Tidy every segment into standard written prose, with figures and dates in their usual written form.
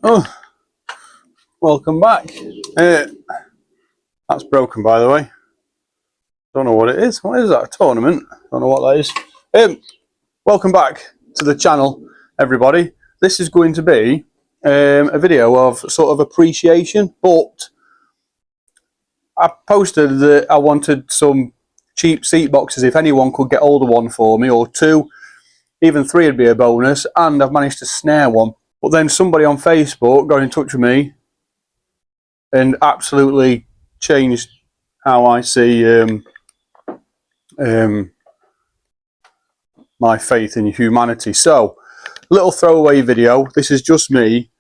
Oh, welcome back. That's broken, by the way. Don't know what it is. What is that? A tournament? Don't know what that is. Welcome back to the channel, everybody. This is going to be a video of sort of appreciation, but I posted that I wanted some cheap seat boxes if anyone could get hold of one for me, or two, even three would be a bonus, and I've managed to snare one. But then somebody on Facebook got in touch with me and absolutely changed how I see my faith in humanity. So, little throwaway video. This is just me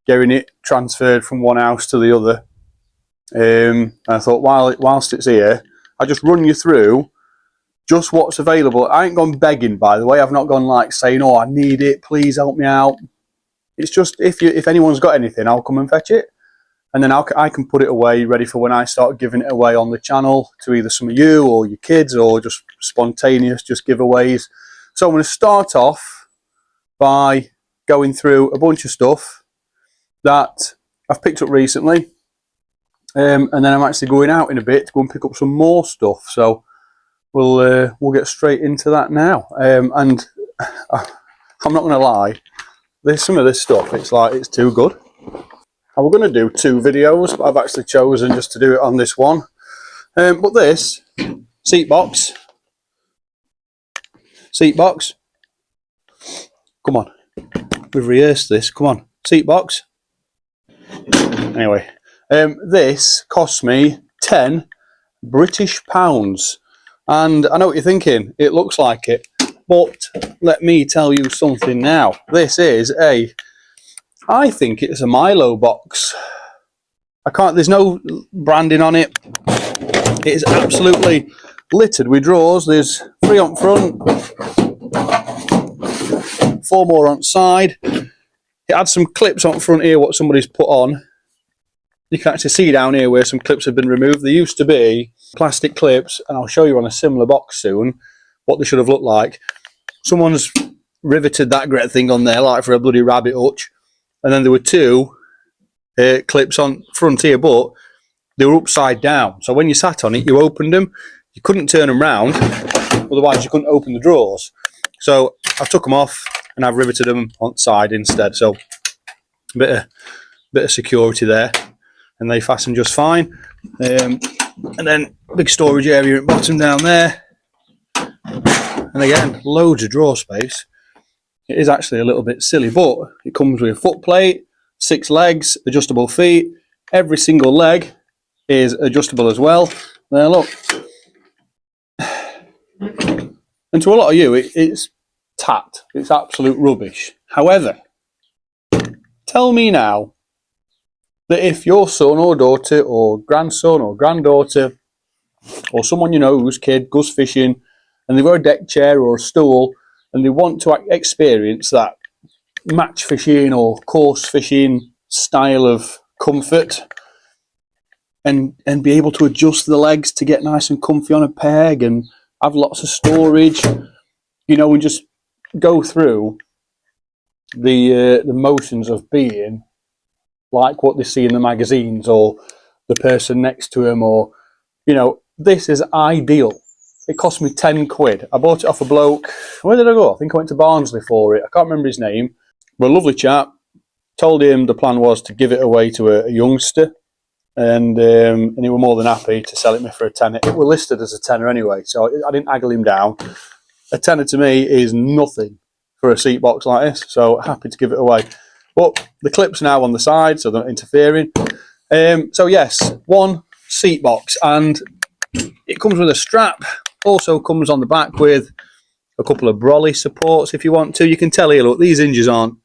getting it transferred from one house to the other. I thought whilst it's here, I just run you through just what's available. I ain't gone begging, by the way. I've not gone like saying, "Oh, I need it. Please help me out." It's just if anyone's got anything, I'll come and fetch it, and then I can put it away, ready for when I start giving it away on the channel to either some of you or your kids, or just spontaneous, just giveaways. So I'm going to start off by going through a bunch of stuff that I've picked up recently, and then I'm actually going out in a bit to go and pick up some more stuff. So we'll get straight into that now. And I'm not going to lie. There's some of this stuff, it's too good. I was going to do two videos, but I've actually chosen just to do it on this one. But this seat box, come on, we've rehearsed this, come on, seat box. Anyway, this cost me 10 British pounds. And I know what you're thinking, it looks like it. But let me tell you something now. This is I think it's a Milo box. There's no branding on it. It is absolutely littered with drawers. There's 3 on front, 4 more on side. It had some clips on front here, what somebody's put on. You can actually see down here where some clips have been removed. They used to be plastic clips, and I'll show you on a similar box soon what they should have looked like. Someone's riveted that great thing on there like for a bloody rabbit hutch, and then there were 2 clips on front here, but they were upside down, so when you sat on it you opened them, you couldn't turn them round, otherwise you couldn't open the drawers. So I took them off and I've riveted them on the side instead, so a bit of security there, and they fasten just fine. And then big storage area at the bottom down there. And again, loads of drawer space. It is actually a little bit silly, but it comes with a foot plate, 6 legs, adjustable feet. Every single leg is adjustable as well. There, look. And to a lot of you, it's tat. It's absolute rubbish. However, tell me now that if your son or daughter or grandson or granddaughter or someone you know whose kid goes fishing, and they've got a deck chair or a stool, and they want to experience that match fishing or course fishing style of comfort, and be able to adjust the legs to get nice and comfy on a peg, and have lots of storage, and just go through the motions of being like what they see in the magazines, or the person next to him, or this is ideal. It cost me 10 quid. I bought it off a bloke. Where did I go? I think I went to Barnsley for it. I can't remember his name. But a lovely chap. Told him the plan was to give it away to a youngster. And he was more than happy to sell it me for a tenner. It was listed as a tenner anyway, so I didn't haggle him down. A tenner to me is nothing for a seat box like this, so happy to give it away. But the clip's now on the side, so they're not interfering. So yes, one seat box, and it comes with a strap. Also comes on the back with a couple of brolly supports if you want to. You can tell here, look, these hinges aren't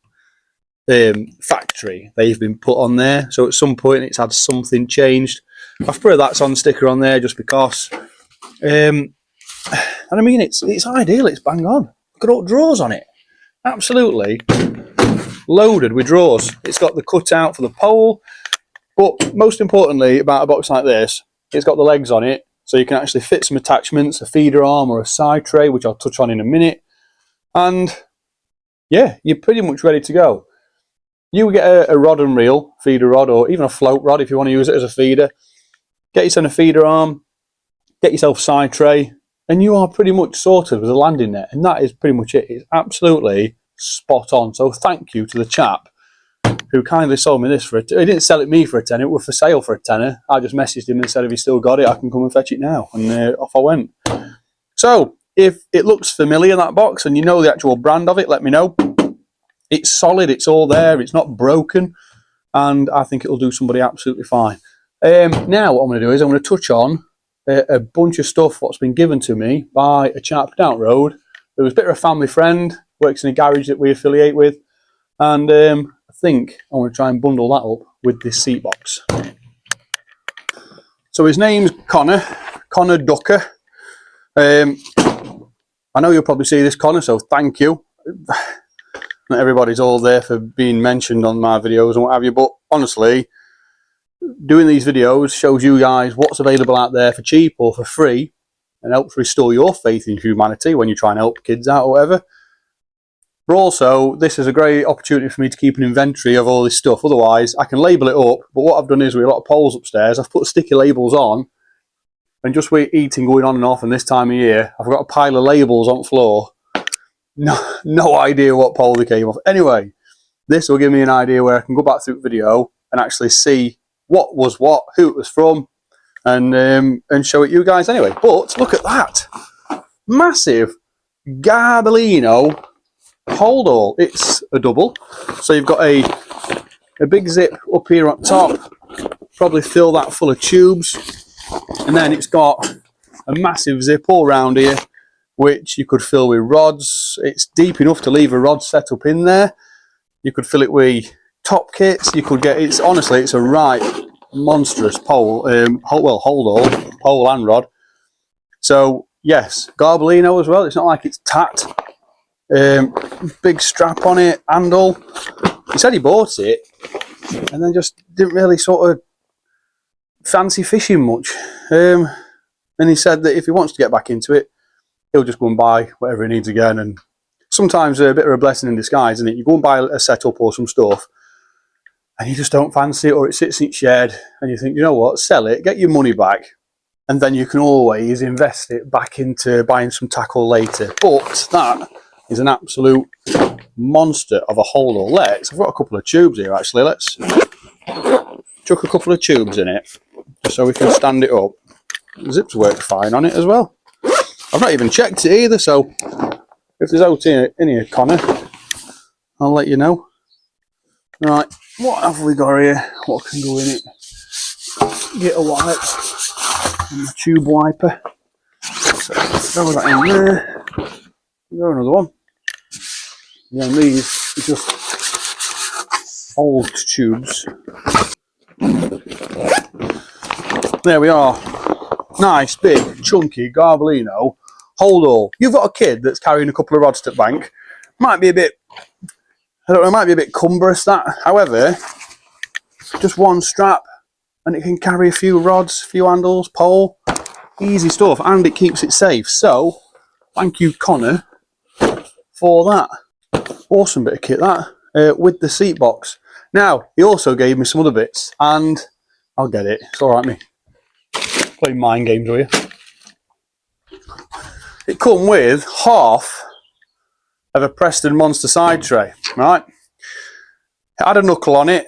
factory. They've been put on there, so at some point it's had something changed. I've put that's on sticker on there just because. And I mean, it's ideal. It's bang on. Look at all the drawers on it. Absolutely loaded with drawers. It's got the cutout for the pole, but most importantly about a box like this, it's got the legs on it. So you can actually fit some attachments, a feeder arm or a side tray, which I'll touch on in a minute. And yeah, you're pretty much ready to go. You get a rod and reel, feeder rod, or even a float rod if you want to use it as a feeder. Get yourself a feeder arm, get yourself a side tray, and you are pretty much sorted with a landing net. And that is pretty much it. It's absolutely spot on. So thank you to the chap who kindly sold me this for he didn't sell it me for a tenner, it was for sale for a tenner. I just messaged him and said if he still got it, I can come and fetch it now. And off I went. So if it looks familiar, that box, and you know the actual brand of it, let me know. It's solid, it's all there, it's not broken, and I think it'll do somebody absolutely fine. Now what I'm going to do is I'm going to touch on a bunch of stuff what's been given to me by a chap down the road who was a bit of a family friend, works in a garage that we affiliate with, and I think I'm going to try and bundle that up with this seat box. So his name's Connor Ducker. I know you'll probably see this, Connor, so thank you. Not everybody's all there for being mentioned on my videos and what have you, but honestly, doing these videos shows you guys what's available out there for cheap or for free, and helps restore your faith in humanity when you try and help kids out or whatever. But also, this is a great opportunity for me to keep an inventory of all this stuff. Otherwise, I can label it up, but what I've done is with a lot of poles upstairs, I've put sticky labels on, and just with eating going on and off and this time of year, I've got a pile of labels on the floor. No idea what pole they came off. Anyway, this will give me an idea where I can go back through the video and actually see what was what, who it was from, and show it you guys anyway. But look at that. Massive Garbolino holdall. It's a double. So you've got a big zip up here on top. Probably fill that full of tubes. And then it's got a massive zip all around here, which you could fill with rods. It's deep enough to leave a rod set up in there. You could fill it with top kits. You could get, it's honestly, it's a right monstrous pole, holdall, pole and rod. So yes, Garbolino as well. It's not like it's tat. Big strap on it, handle. He said he bought it and then just didn't really sort of fancy fishing much. And he said that if he wants to get back into it, he'll just go and buy whatever he needs again. And sometimes a bit of a blessing in disguise, isn't it? You go and buy a setup or some stuff and you just don't fancy it, or it sits in its shed and you think, you know what, sell it, get your money back, and then you can always invest it back into buying some tackle later. But that is an absolute monster of a holdall. I've got a couple of tubes here actually. Let's chuck a couple of tubes in it just so we can stand it up. The zips work fine on it as well. I've not even checked it either, so if there's out in here, Connor, I'll let you know. Right, what have we got here? What can go in it? Get a wipe and a tube wiper. So throw that in there. Go another one. And then these are just old tubes. There we are. Nice, big, chunky Garbolino holdall. You've got a kid that's carrying a couple of rods to the bank. Might be a bit, I don't know, might be a bit cumbrous that. However, just one strap and it can carry a few rods, a few handles, pole. Easy stuff, and it keeps it safe. So, thank you, Connor, for that. Awesome bit of kit that, with the seat box. Now, he also gave me some other bits, and I'll get it. It's alright, me. Playing mind games with you. It come with half of a Preston Monster side tray, right? It had a knuckle on it,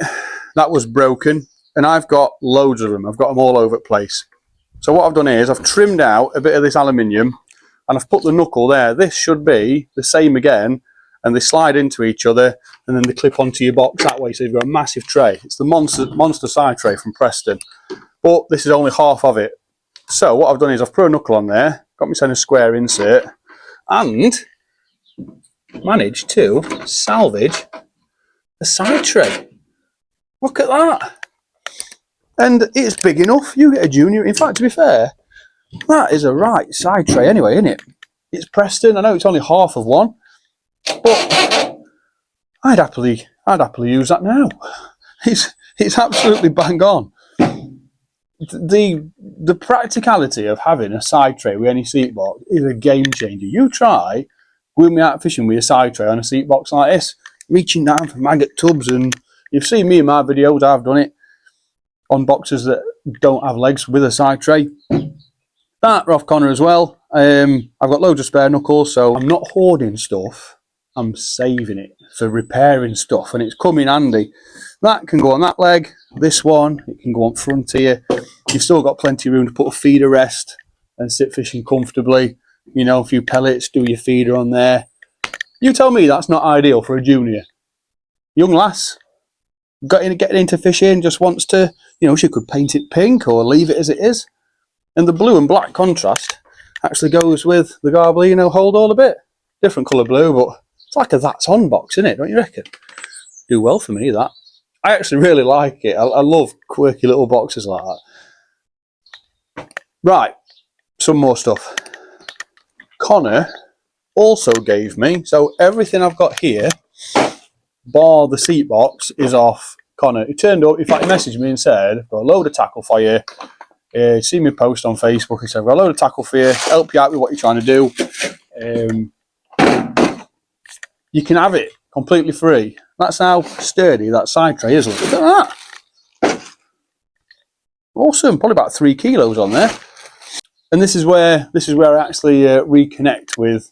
that was broken, and I've got loads of them. I've got them all over the place. So what I've done is I've trimmed out a bit of this aluminium, and I've put the knuckle there. This should be the same again, and they slide into each other, and then they clip onto your box that way, so you've got a massive tray. It's the monster side tray from Preston, but this is only half of it. So what I've done is I've put a knuckle on there, got myself a square insert, and managed to salvage a side tray. Look at that. And it's big enough. You get a junior. In fact, to be fair, that is a right side tray anyway, isn't it? It's Preston. I know it's only half of one, but I'd happily use that now. It's absolutely bang on. The practicality of having a side tray with any seat box is a game changer. You try going out fishing with a side tray on a seat box like this, reaching down for maggot tubs and You've seen me in my videos, I've done it on boxes that don't have legs with a side tray. That off Connor as well. I've got loads of spare knuckles, so I'm not hoarding stuff. I'm saving it for repairing stuff, and it's come in handy. That can go on that leg. This one, it can go on front here. You've still got plenty of room to put a feeder rest and sit fishing comfortably. You know, a few pellets, do your feeder on there. You tell me that's not ideal for a junior. Young lass, getting into fishing, just wants to, you know, she could paint it pink or leave it as it is. And the blue and black contrast actually goes with the Garbolino holdall a bit. Different colour blue, but it's like a that's on box, isn't it? Don't you reckon? Do well for me, that. I actually really like it. I love quirky little boxes like that. Right, some more stuff. Connor also gave me, so everything I've got here, bar the seat box, is off Connor. He turned up, in fact, he messaged me and said, I've got a load of tackle for you. See me post on Facebook. He said, I've got a load of tackle for you, help you out with what you're trying to do. You can have it completely free. That's how sturdy that side tray is. Look at that. Awesome. Probably about 3 kilos on there. And this is where I actually reconnect with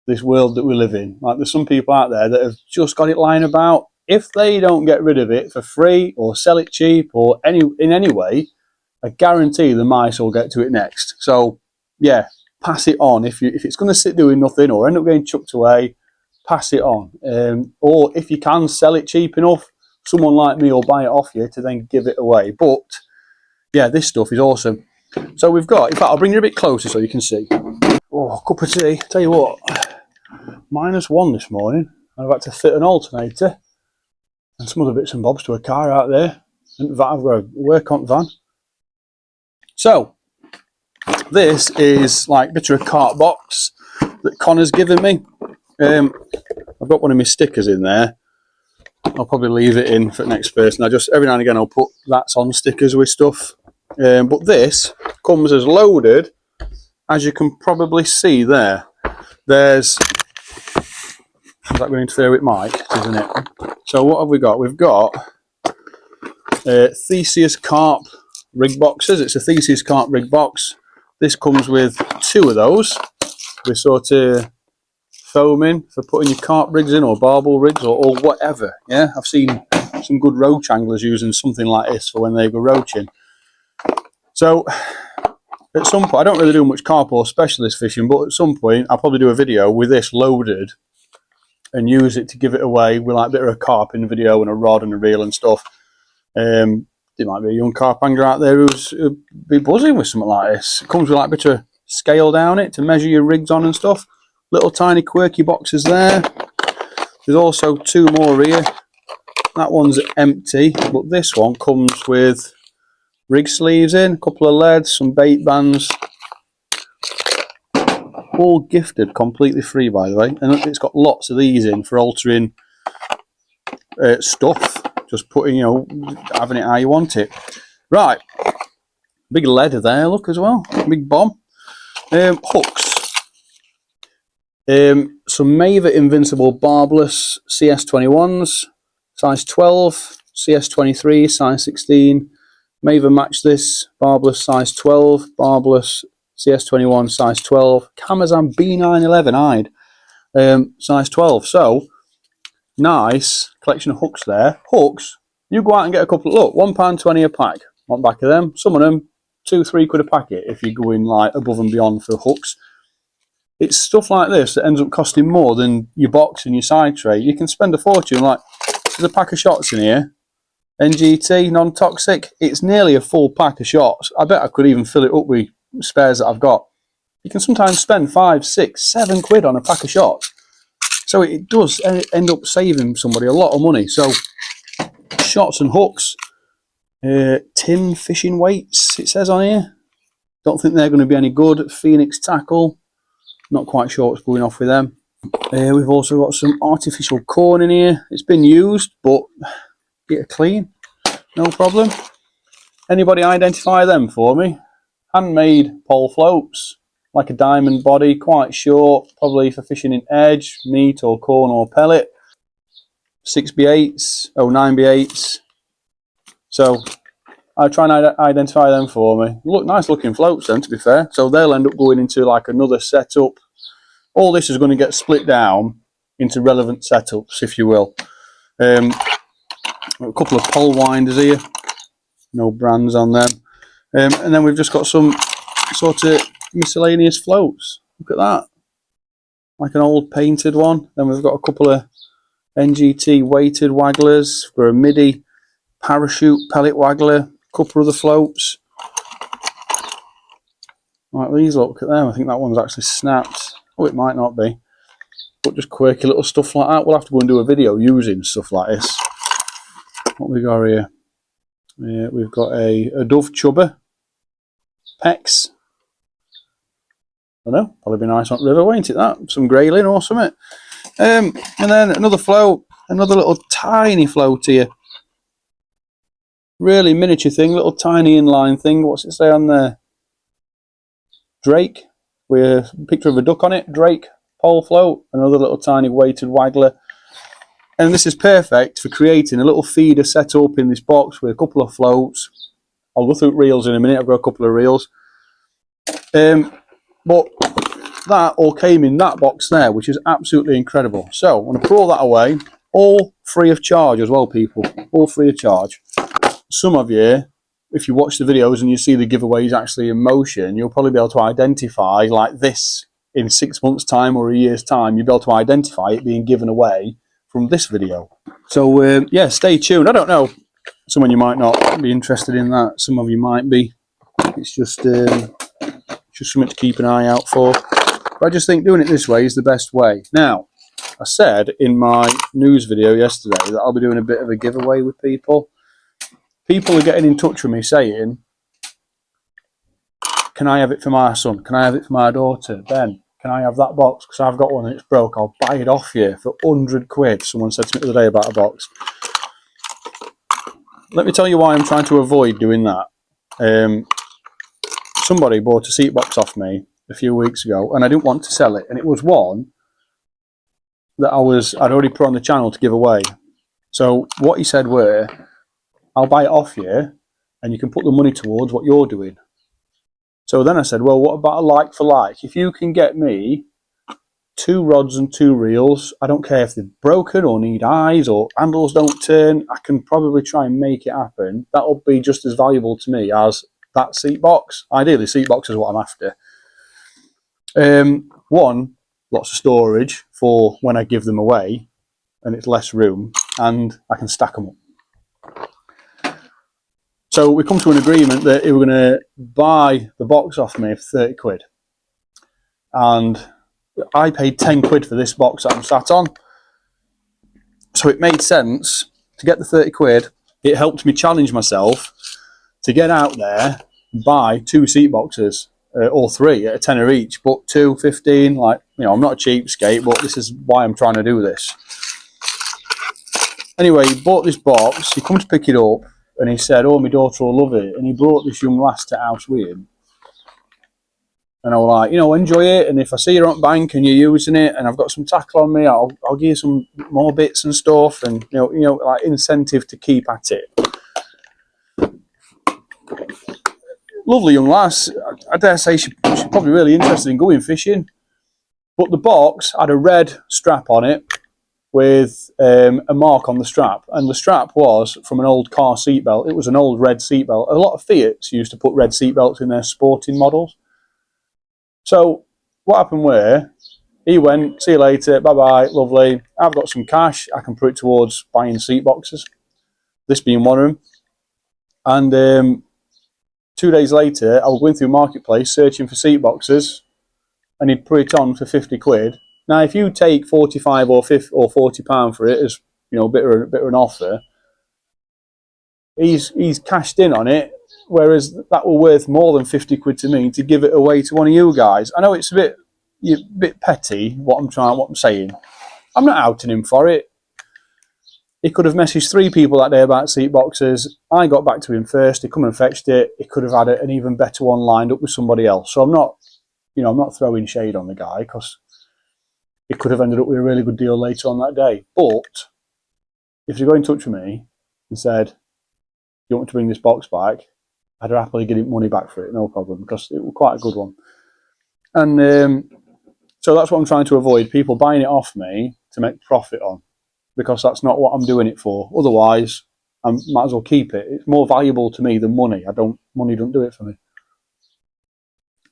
this world that we live in. Like, there's some people out there that have just got it lying about. If they don't get rid of it for free or sell it cheap or in any way, I guarantee the mice will get to it next. So yeah, pass it on. If it's going to sit doing nothing or end up getting chucked away, pass it on. Or if you can sell it cheap enough, someone like me will buy it off you to then give it away. But yeah, this stuff is awesome. So we've got, in fact, I'll bring you a bit closer so you can see. Oh, a cup of tea. Tell you what, -1 this morning. I've had to fit an alternator and some other bits and bobs to a car out there. And I've got to work on van. So this is like a bit of a cart box that Connor's given me. I've got one of my stickers in there. I'll probably leave it in for the next person. I just, every now and again, I'll put that's on stickers with stuff. But this comes as loaded, as you can probably see there. Is that going to interfere with Mike, isn't it? So what have we got? We've got Theseus carp rig boxes. It's a Theseus carp rig box. This comes with 2 of those. We're sort of foaming for putting your carp rigs in, or barbel rigs, or whatever. Yeah, I've seen some good roach anglers using something like this for when they go roaching. So at some point, I don't really do much carp or specialist fishing, but at some point I'll probably do a video with this loaded and use it to give it away with like a bit of a carp in the video and a rod and a reel and stuff. There might be a young carp angler out there who'd be buzzing with something like this. It comes with like a bit of scale down it to measure your rigs on and stuff. Little tiny quirky boxes there. There's also 2 more here. That one's empty, but this one comes with rig sleeves in, a couple of leads, some bait bands. All gifted, completely free, by the way. And it's got lots of these in for altering stuff. Just putting, you know, having it how you want it. Right. Big lead there, look, as well. Big bomb. Hooks. Some Mava Invincible barbless CS21s, size 12, CS23, size 16. Mava Match This, barbless, size 12, barbless, CS21, size 12. Camazam B911 eyed, size 12. So, nice collection of hooks there. Hooks, you go out and get a couple, look, £1.20 a pack on the back of them. Some of them, 2-3 quid a packet if you're going like above and beyond for hooks. It's stuff like this that ends up costing more than your box and your side tray. You can spend a fortune. Like, there's a pack of shots in here. NGT, non-toxic. It's nearly a full pack of shots. I bet I could even fill it up with spares that I've got. You can sometimes spend 5, 6, 7 quid on a pack of shots. So it does end up saving somebody a lot of money. So shots and hooks. Tin fishing weights, it says on here. Don't think they're going to be any good. Phoenix tackle. Not quite sure what's going off with them. We've also got some artificial corn in here. It's been used, but get it clean. No problem. Anybody identify them for me? Handmade pole floats. Like a diamond body, quite short. Probably for fishing in edge, meat or corn or pellet. 6B8s, 09B8s. So I try and identify them for me. Look, nice looking floats then, to be fair. So they'll end up going into like another setup. All this is going to get split down into relevant setups, if you will. A couple of pole winders here, no brands on them. And then we've just got some sort of miscellaneous floats. Look at that, like an old painted one. Then we've got a couple of NGT weighted wagglers for a MIDI parachute pellet waggler, a couple of other floats. Like these, look at them. I think that one's actually snapped. Oh, it might not be. But just quirky little stuff like that. We'll have to go and do a video using stuff like this. What we got here? We've got a Dove Chubber. Pecs. I don't know, probably be nice on the river, won't it, that? Some grayling or something. And then another float, another little tiny float here. Really miniature thing, little tiny inline thing. What's it say on there? Drake, with a picture of a duck on it. Drake pole float, another little tiny weighted waggler. And this is perfect for creating a little feeder set up in this box with a couple of floats. I'll go through reels in a minute, I've got a couple of reels. But that all came in that box there, which is absolutely incredible. So I'm going to put all that away, all free of charge as well, people. All free of charge. Some of you, if you watch the videos and you see the giveaways actually in motion, you'll probably be able to identify, like this, in 6 months' time or a year's time, you'll be able to identify it being given away from this video. So, yeah, stay tuned. I don't know. Some of you might not be interested in that. Some of you might be. It's just something to keep an eye out for. But I just think doing it this way is the best way. Now, I said in my news video yesterday that I'll be doing a bit of a giveaway with people. People are getting in touch with me saying, can I have it for my son? Can I have it for my daughter? Ben, can I have that box? Because I've got one and it's broke. I'll buy it off you for 100 quid. Someone said to me the other day about a box. Let me tell you why I'm trying to avoid doing that. Somebody bought a seat box off me a few weeks ago and I didn't want to sell it. And it was one that I'd already put on the channel to give away. So what he said were, I'll buy it off you and you can put the money towards what you're doing. So then I said, well, what about a like for like? If you can get me 2 rods and 2 reels, I don't care if they're broken or need eyes or handles don't turn, I can probably try and make it happen. That'll be just as valuable to me as that seat box. Ideally, seat box is what I'm after. One, lots of storage for when I give them away, and it's less room, and I can stack them up. So we come to an agreement that he was going to buy the box off me for 30 quid. And I paid 10 quid for this box that I'm sat on. So it made sense to get the 30 quid. It helped me challenge myself to get out there and buy 2 seat boxes, or 3 at a tenner each, but 2, 15, like, you know, I'm not a cheapskate, but this is why I'm trying to do this. Anyway, he bought this box, he come to pick it up, and he said, oh, my daughter will love it. And he brought this young lass to house with him. And I was like, you know, enjoy it. And if I see you on bank and you're using it and I've got some tackle on me, I'll give you some more bits and stuff. And, you know, like incentive to keep at it. Lovely young lass. I dare say she's probably really interested in going fishing. But the box had a red strap on it with a mark on the strap, and the strap was from an old car seatbelt. It was an old red seatbelt. A lot of Fiats used to put red seatbelts in their sporting models. So what happened where he went, see you later, bye bye, lovely, I've got some cash, I can put it towards buying seat boxes, this being one of them. And 2 days later I was going through Marketplace searching for seat boxes, and he'd put it on for 50 quid. Now, if you take 45 or 50 or 40 pound for it as, you know, a bit of an offer, he's cashed in on it. Whereas that were worth more than 50 quid to me to give it away to one of you guys. I know it's a bit petty what I'm saying. I'm not outing him for it. He could have messaged 3 people that day about seat boxes. I got back to him first. He come and fetched it. He could have had an even better one lined up with somebody else. So I'm not throwing shade on the guy, because it could have ended up with a really good deal later on that day. But if you got in touch with me and said, you want me to bring this box back, I'd happily get it money back for it, no problem, because it was quite a good one. And so that's what I'm trying to avoid, people buying it off me to make profit on, because that's not what I'm doing it for. Otherwise, I might as well keep it. It's more valuable to me than money. Money don't do it for me.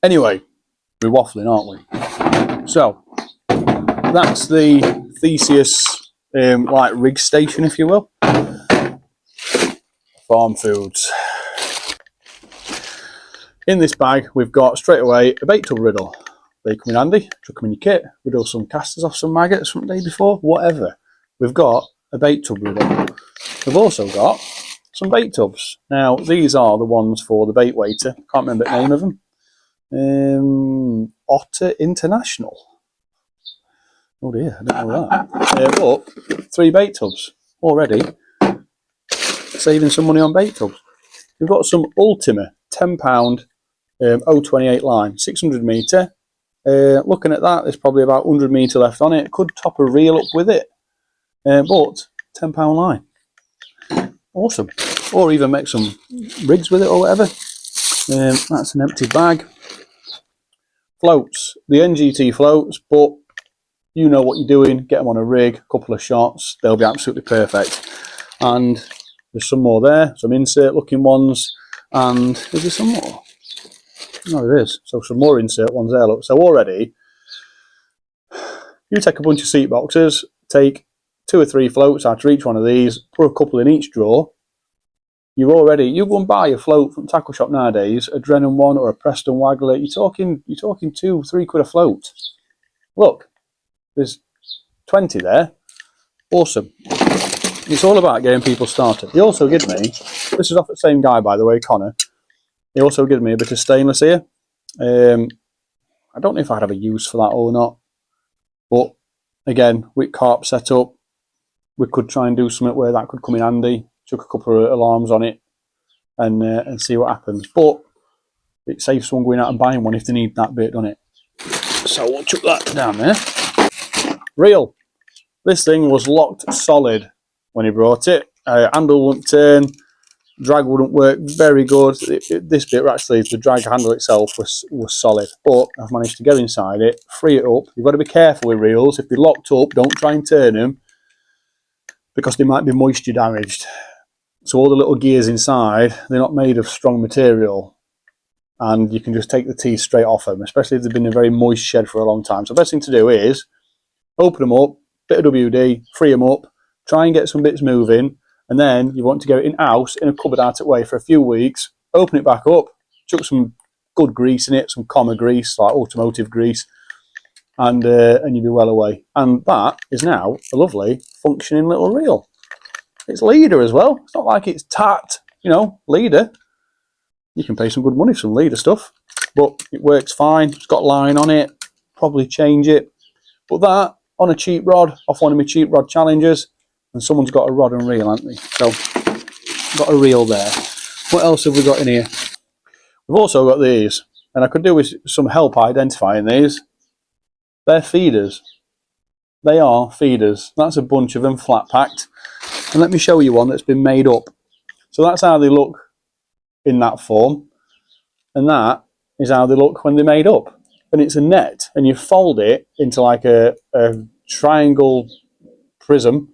Anyway, we're waffling, aren't we? So that's the Theseus like rig station, if you will. Farm foods. In this bag, we've got straight away a bait tub riddle. They come in handy. Chuck them in your kit. Riddle some casters off some maggots from the day before. Whatever. We've got a bait tub riddle. We've also got some bait tubs. Now, these are the ones for the bait waiter. Can't remember the name of them. Otter International. Oh dear, I didn't know that. But 3 bait tubs already. Saving some money on bait tubs. We've got some Ultima £10 028 line, 600 metre. Looking at that, there's probably about 100 metre left on it. Could top a reel up with it, but £10 line. Awesome. Or even make some rigs with it or whatever. That's an empty bag. Floats. The NGT floats, but you know what you're doing. Get them on a rig, a couple of shots. They'll be absolutely perfect. And there's some more there. Some insert looking ones. And is there some more? No, there is. So some more insert ones there. Look. So already, you take a bunch of seat boxes, take 2 or 3 floats out of each one of these, put a couple in each drawer. You go and buy a float from Tackle Shop nowadays, a Drennan one or a Preston Waggler. You're talking £2-3 a float. Look, there's 20 there. Awesome. It's all about getting people started. He also gave me, this is off the same guy by the way, Connor. He also gave me a bit of stainless here. I don't know if I'd have a use for that or not. But again, with carp setup, we could try and do something where that could come in handy. Chuck a couple of alarms on it and see what happens. But it saves someone going out and buying one if they need that bit, doesn't it? So we'll chuck that down there. Reel. This thing was locked solid when he brought it. Handle wouldn't turn. Drag wouldn't work very good. This bit actually, the drag handle itself was solid. But I've managed to get inside it, free it up. You've got to be careful with reels. If they're locked up, don't try and turn them, because they might be moisture damaged. So all the little gears inside, they're not made of strong material, and you can just take the teeth straight off them, especially if they've been in a very moist shed for a long time. So the best thing to do is open them up, bit of WD, free them up, try and get some bits moving, and then you want to get it in-house in a cupboard out of way for a few weeks, open it back up, chuck some good grease in it, some comma grease, like automotive grease, and you'll be well away. And that is now a lovely functioning little reel. It's leader as well. It's not like it's tacked, leader. You can pay some good money for some leader stuff, but it works fine. It's got line on it, probably change it. But that, on a cheap rod, off one of my cheap rod challenges, and someone's got a rod and reel, haven't they? So, got a reel there. What else have we got in here? We've also got these, and I could do with some help identifying these. They're feeders. They are feeders. That's a bunch of them flat packed. And let me show you one that's been made up. So that's how they look in that form. And that is how they look when they're made up. And it's a net, and you fold it into like a triangle prism,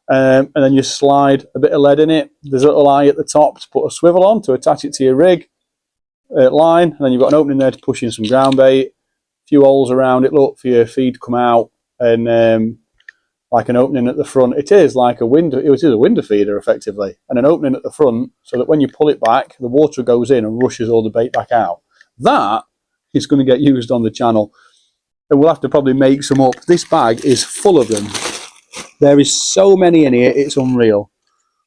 and then you slide a bit of lead in it. There's a little eye at the top to put a swivel on to attach it to your rig line, and then you've got an opening there to push in some ground bait, a few holes around it, look, for your feed to come out, and like an opening at the front. It is like a window. It is a window feeder effectively, and an opening at the front so that when you pull it back, the water goes in and rushes all the bait back out. That is going to get used on the channel, and we'll have to probably make some up. This bag is full of them. There is so many in here, it's unreal.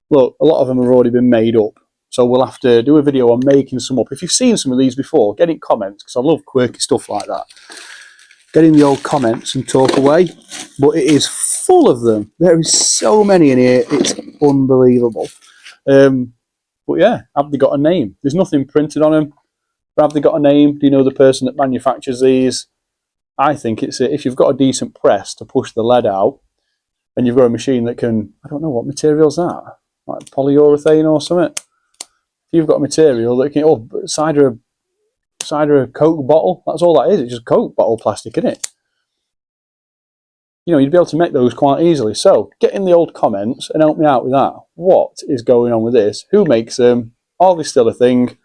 Look, a lot of them have already been made up, so we'll have to do a video on making some up. If you've seen some of these before, get in comments, because I love quirky stuff like that. Get in the old comments and talk away. But it is full of them. There is so many in here, it's unbelievable. But yeah, have they got a name? There's nothing printed on them. But have they got a name? Do you know the person that manufactures these? I think it's if you've got a decent press to push the lead out, and you've got a machine that can, I don't know what material's that, like polyurethane or something. If you've got a material that can, oh, cider Coke bottle, that's all that is. It's just Coke bottle plastic, isn't it? You know, you'd be able to make those quite easily. So get in the old comments and help me out with that. What is going on with this? Who makes them? Are they still a thing?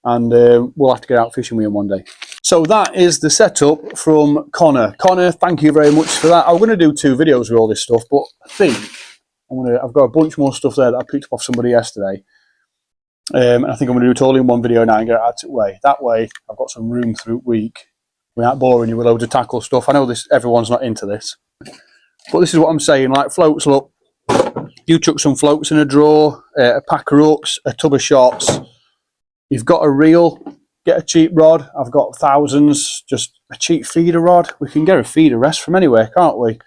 And we'll have to get out fishing with him one day. So that is the setup from Connor. Connor, thank you very much for that. I'm going to do 2 videos with all this stuff, but I think I've got a bunch more stuff there that I picked up off somebody yesterday. And I think I'm going to do it all in one video now and get it out of the way. That way, I've got some room through the week without boring you with loads of tackle stuff. I know everyone's not into this, but this is what I'm saying. Like floats, look, you chuck some floats in a drawer, a pack of hooks, a tub of shots. You've got a reel, get a cheap rod. I've got thousands, just a cheap feeder rod. We can get a feeder rest from anywhere, can't we?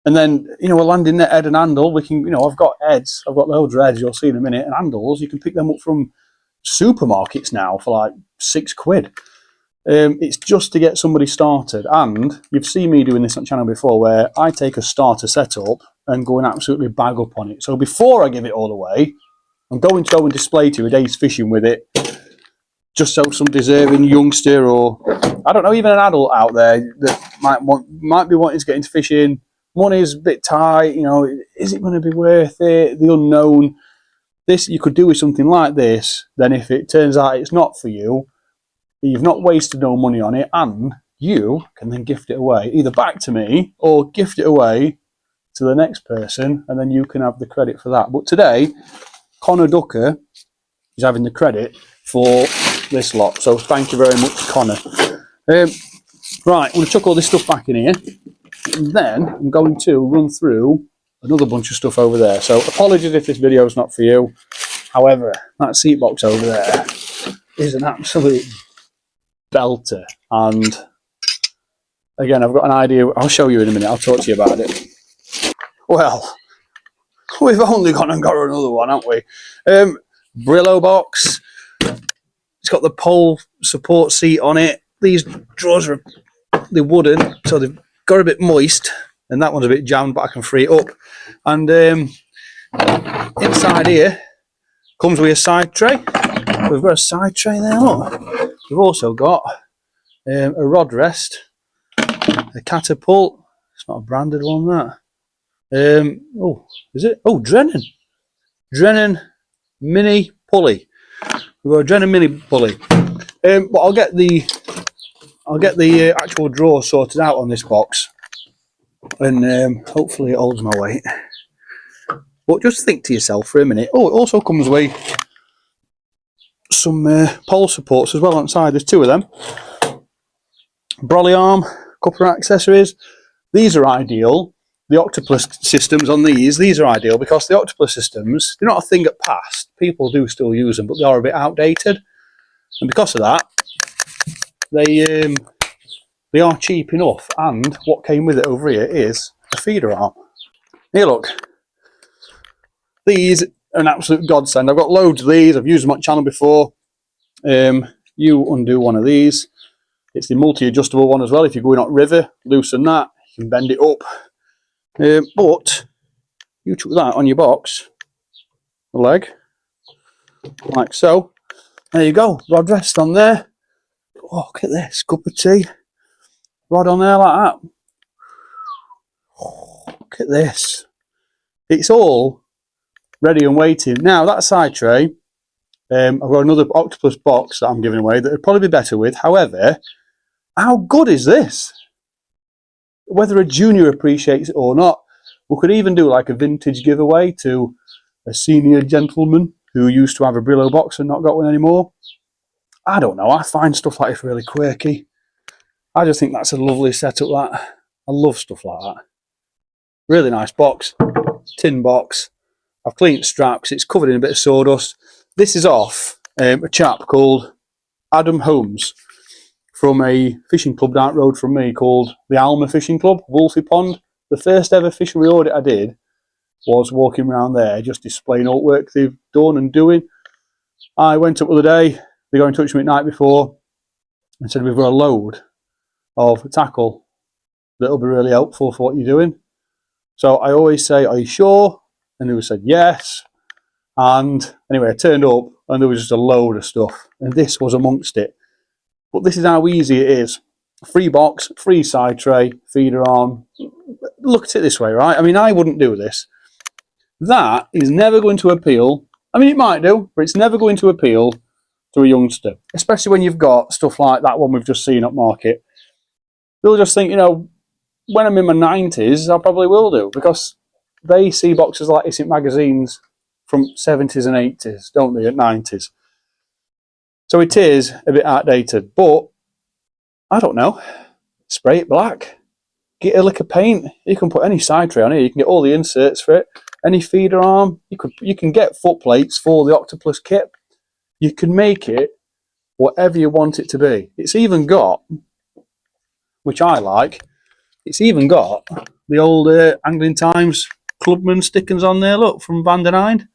And then, you know, a landing net head and handle, we can, you know, I've got heads, I've got loads of heads, you'll see in a minute, and handles, you can pick them up from supermarkets now for like £6. It's just to get somebody started, and you've seen me doing this on the channel before, where I take a starter setup and go and absolutely bag up on it. So before I give it all away, I'm going to go and display to you a day's fishing with it, just so some deserving youngster, or I don't know, even an adult out there that might be wanting to get into fishing. Money's a bit tight, you know, is it going to be worth it? The unknown. This you could do with something like this. Then if it turns out it's not for you, you've not wasted no money on it, and you can then gift it away, either back to me or gift it away to the next person, and then you can have the credit for that. But today, Connor Ducker is having the credit for this lot, so thank you very much, Connor. Right, I'm going to chuck all this stuff back in here, and then I'm going to run through another bunch of stuff over there. So apologies if this video is not for you. However, that seat box over there is an absolute belter, and again, I've got an idea. I'll show you in a minute. I'll talk to you about it. Well, we've only gone and got another one, haven't we? Brillow box. It's got the pole support seat on it. These drawers are wooden, so they've got a bit moist, and that one's a bit jammed, but I can free it up. And inside here comes with a side tray. We've got a side tray there. Look. We've also got a rod rest, a catapult. It's not a branded one, that. Oh, is it? Oh, Drennan mini pulley. We've got a Drennan mini pulley. But I'll get the actual drawer sorted out on this box, and hopefully it holds my weight. But just think to yourself for a minute. Oh, it also comes with some pole supports as well on the side. There's 2 of them. Brolly arm, couple of accessories. These are ideal. The octopus systems on these are ideal because the octopus systems, they're not a thing at past. People do still use them, but they are a bit outdated. And because of that, they are cheap enough. And what came with it over here is a feeder arm. Here, look. These are an absolute godsend. I've got loads of these. I've used them on the channel before. You undo one of these. It's the multi-adjustable one as well. If you're going up river, loosen that. You can bend it up. But you chuck that on your box, the leg, like so. There you go. Rod rest on there. Oh, look at this. Cup of tea. Rod on there like that. Oh, look at this. It's all ready and waiting. Now, that side tray, I've got another octopus box that I'm giving away that would probably be better with. However, how good is this? Whether a junior appreciates it or not, we could even do like a vintage giveaway to a senior gentleman who used to have a Brillow box and not got one anymore. I don't know. I find stuff like this really quirky. I just think that's a lovely setup. That I love stuff like that. Really nice box, tin box. I've cleaned straps. It's covered in a bit of sawdust. This is off a chap called Adam Holmes from a fishing club down the road from me called the Alma Fishing Club, Wolfie Pond. The first ever fishery audit I did was walking around there, just displaying all the work they've done and doing. I went up the other day. They got in touch with me the night before and said, we've got a load of tackle that'll be really helpful for what you're doing. So I always say, are you sure? And they said yes. And anyway, I turned up and there was just a load of stuff. And this was amongst it. But this is how easy it is. Free box, free side tray, feeder arm. Look at it this way, right? I mean, I wouldn't do this. That is never going to appeal. I mean, it might do, but it's never going to appeal to a youngster, especially when you've got stuff like that one we've just seen up market. They'll just think, you know, when I'm in my 90s, I probably will do, because they see boxes like this in magazines from 70s and 80s, don't they, at 90s. So it is a bit outdated, but I don't know. Spray it black. Get a lick of paint. You can put any side tray on it. You can get all the inserts for it. Any feeder arm. You can get foot plates for the Octopus kit. You can make it whatever you want it to be. It's even got, which I like, it's even got the old Angling Times Clubman stickers on there, look, from Van den Eynde.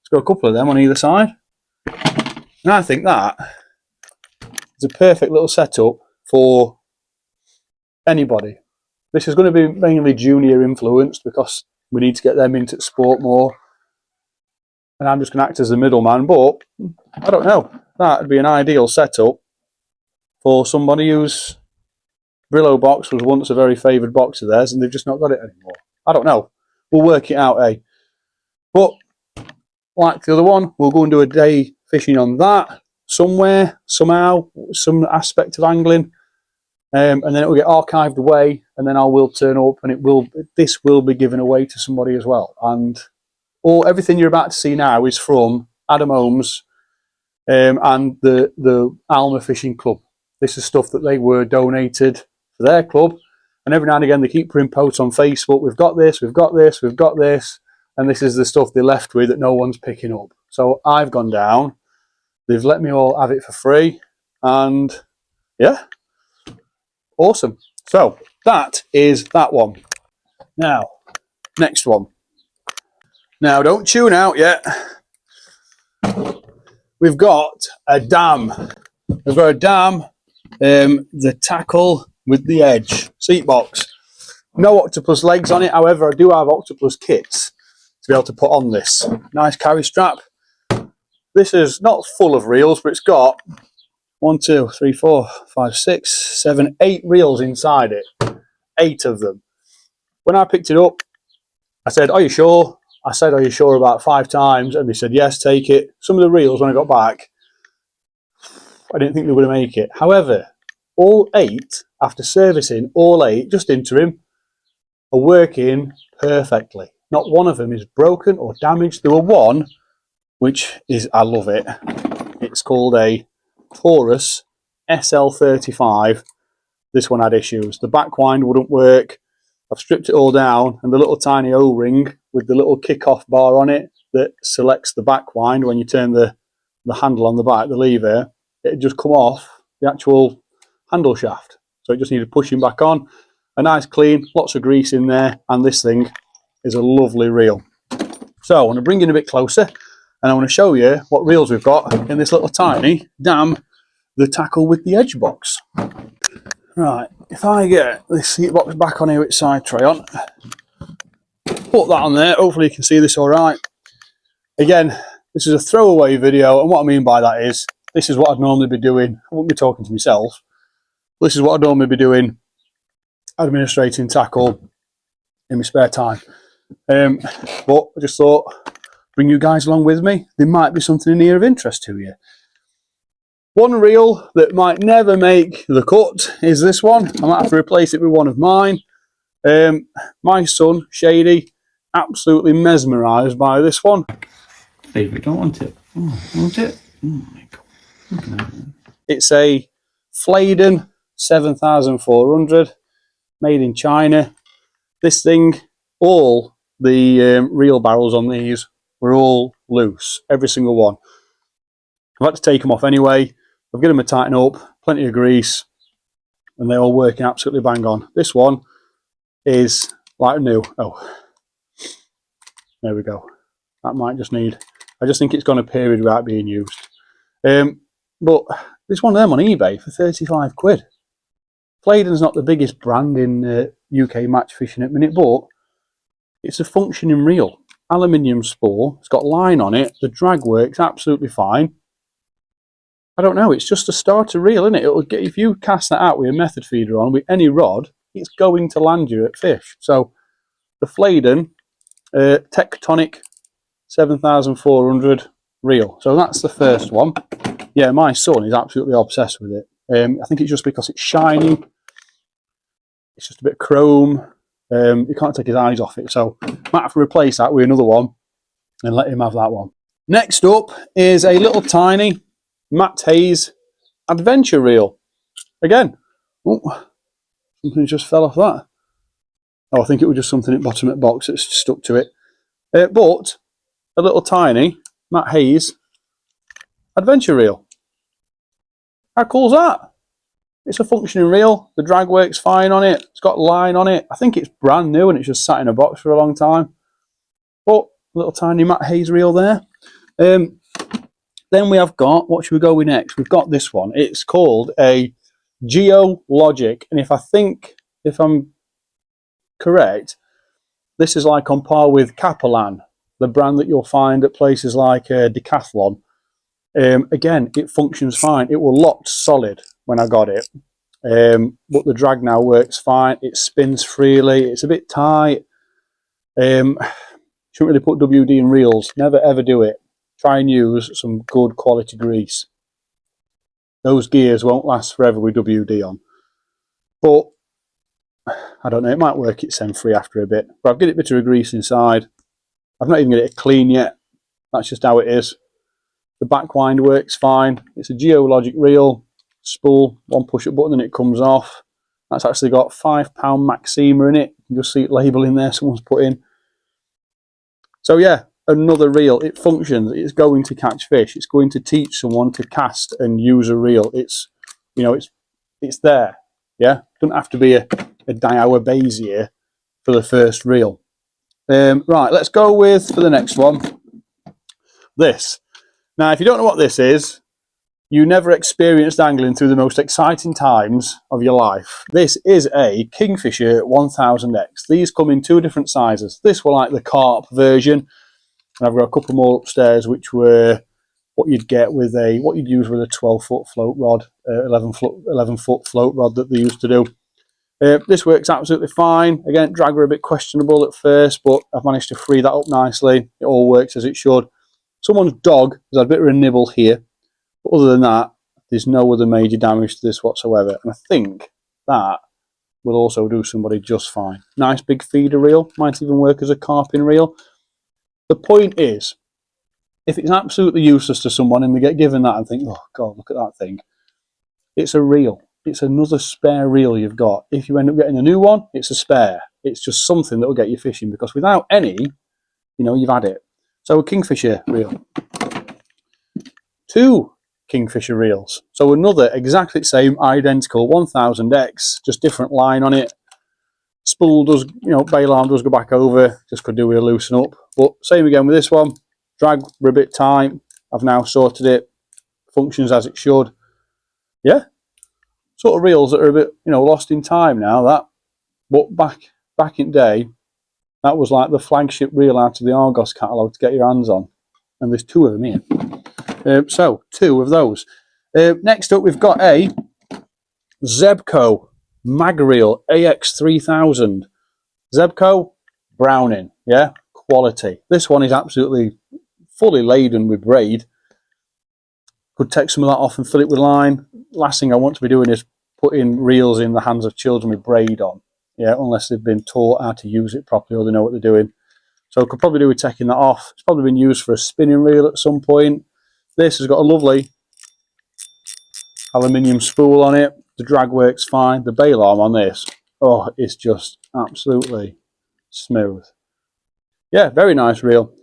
It's got a couple of them on either side. And I think that is a perfect little setup for anybody. This is going to be mainly junior influenced because we need to get them into sport more. And I'm just going to act as the middleman, but I don't know. That would be an ideal setup for somebody whose Brillow box was once a very favoured box of theirs and they've just not got it anymore. I don't know. We'll work it out, eh? But like the other one, we'll go and do a day fishing on that somewhere, somehow, some aspect of angling. And then it will get archived away, and then I will turn up, and this will be given away to somebody as well. And everything you're about to see now is from Adam Holmes and the Alma Fishing Club. This is stuff that they were donated for their club, and every now and again they keep putting posts on Facebook. We've got this, we've got this, we've got this, and this is the stuff they left with that no one's picking up. So I've gone down. They've let me all have it for free, and yeah. Awesome. So that is that one. Now, next one. Now, don't tune out yet. We've got a dam. We've got a dam, the tackle with the edge, seat box. No octopus legs on it. However, I do have octopus kits to be able to put on this. Nice carry strap. This is not full of reels, but it's got 1, 2, 3, 4, 5, 6, 7, 8 reels inside it. 8 of them. When I picked it up, I said, are you sure? I said, are you sure, about 5 times, and they said, yes, take it. Some of the reels, when I got back, I didn't think they were going to make it. However, all 8, after servicing, all 8, just interim, are working perfectly. Not one of them is broken or damaged. There were one, which is, I love it. It's called a Taurus SL35. This one had issues. The back wind wouldn't work. I've stripped it all down, and the little tiny O-ring with the little kick-off bar on it that selects the back wind when you turn the handle on the back, the lever, it just come off the actual handle shaft. So it just needed pushing back on. A nice clean, lots of grease in there, and this thing is a lovely reel. So I want to bring in a bit closer, and I want to show you what reels we've got in this little tiny dam, the tackle with the edge box. Right, if I get this seat box back on here with side tray on, put that on there, hopefully you can see this all right. Again, this is a throwaway video, and what I mean by that is, this is what I'd normally be doing. I wouldn't be talking to myself. This is what I'd normally be doing, administrating tackle in my spare time. But I just thought, bring you guys along with me. There might be something in here of interest to you. One reel that might never make the cut is this one. I might have to replace it with one of mine. My son, Shady, absolutely mesmerised by this one. Favourite, don't want it. Oh, want it? Oh my God. It's a Flayden 7400, made in China. This thing, all the reel barrels on these were all loose, every single one. I've had to take them off anyway. I've given them a tighten up, plenty of grease, and they're all working absolutely bang on. This one is like new. Oh, there we go. That might just need, I just think it's gone a period without being used. But there's one of them on eBay for 35 quid. Flayden's not the biggest brand in UK match fishing at the minute, but It's a functioning reel. Aluminium spool. It's got line on it. The drag works absolutely fine. I don't know. It's just a starter reel, isn't it? It'll get, if you cast that out with a method feeder on with any rod, it's going to land you at fish. So the Fladen Tectonic 7400 reel. So that's the first one. Yeah, my son is absolutely obsessed with it. I think it's just because it's shiny. It's just a bit of chrome. He can't take his eyes off it. So might have to replace that with another one and let him have that one. Next up is a little tiny Matt Hayes adventure reel. Again, oh, something just fell off that. Oh, I think it was just something at the bottom of the box that's stuck to it. But a little tiny Matt Hayes adventure reel. How cool is that? It's a functioning reel. The drag works fine on it. It's got line on it. I think it's brand new and it's just sat in a box for a long time. But a little tiny Matt Hayes reel there. Then we have got, what should we go with next? We've got this one. It's called a Logic. And if I'm correct, this is like on par with Capellan, the brand that you'll find at places like Decathlon. Again, it functions fine. It was locked solid when I got it. But the drag now works fine. It spins freely. It's a bit tight. Shouldn't really put WD in reels. Never ever do it. Try and use some good quality grease. Those gears won't last forever with WD on. But I don't know, it might work itself free after a bit. But I've got a bit of grease inside. I've not even got it clean yet. That's just how it is. The back wind works fine. It's a Logic reel. Spool, one push-up button and it comes off. That's actually got £5 Maxima in it. You can just see it label in there someone's put in. So yeah, another reel. It functions. It's going to catch fish. It's going to teach someone to cast and use a reel. It's, you know, it's there. Yeah, doesn't have to be a Daiwa Bezier for the first reel. Right, let's go with, for the next one, this. Now, if you don't know what this is, you never experienced angling through the most exciting times of your life. This is a Kingfisher 1000X. These come in two different sizes. This were like the carp version, and I've got a couple more upstairs which were what you'd get with what you'd use with a 12-foot float rod, 11-foot float rod that they used to do. This works absolutely fine. Again, drag were a bit questionable at first, but I've managed to free that up nicely. It all works as it should. Someone's dog has had a bit of a nibble here. But other than that, there's no other major damage to this whatsoever. And I think that will also do somebody just fine. Nice big feeder reel. Might even work as a carping reel. The point is, if it's absolutely useless to someone and they get given that and think, oh God, look at that thing. It's a reel. It's another spare reel you've got. If you end up getting a new one, it's a spare. It's just something that will get you fishing, because without any, you know, you've had it. So a Kingfisher reel. Two Kingfisher reels. So another exactly the same, identical 1000X, just different line on it. Spool does, you know, bail arm does go back over, just could do with a loosen up. But same again with this one. Drag were a bit tight. I've now sorted it. Functions as it should. Yeah. Sort of reels that are a bit, you know, lost in time now, that. But back in day, that was like the flagship reel out of the Argos catalogue to get your hands on. And there's two of them here. So, two of those. Next up, we've got a Zebco mag reel AX3000. Zebco, Browning, yeah, quality. This one is absolutely fully laden with braid. Could take some of that off and fill it with line. Last thing I want to be doing is putting reels in the hands of children with braid on, yeah, unless they've been taught how to use it properly or they know what they're doing. So I could probably do with taking that off. It's probably been used for a spinning reel at some point. This has got a lovely aluminium spool on it. The drag works fine. The bail arm on this, oh, it's just absolutely smooth. Yeah, very nice reel.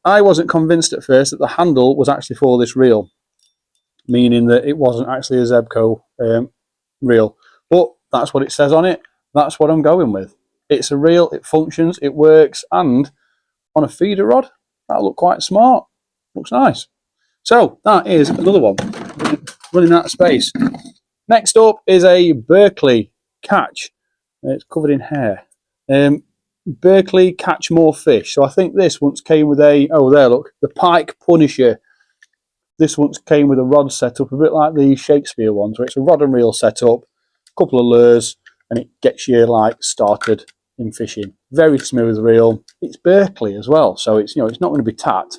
I wasn't convinced at first that the handle was actually for this reel, meaning that it wasn't actually a Zebco reel. But that's what it says on it. That's what I'm going with. It's a reel, it functions, it works, and on a feeder rod, that'll look quite smart. Looks nice. So that is another one. Running out of space. Next up is a Berkeley catch. It's covered in hair. Berkeley catch more fish. So I think this once came with a, oh there look, the Pike Punisher. This once came with a rod setup, a bit like the Shakespeare ones, where it's a rod and reel setup, a couple of lures, and it gets you like started in fishing. Very smooth reel. It's Berkeley as well, so it's, you know, it's not going to be tacked.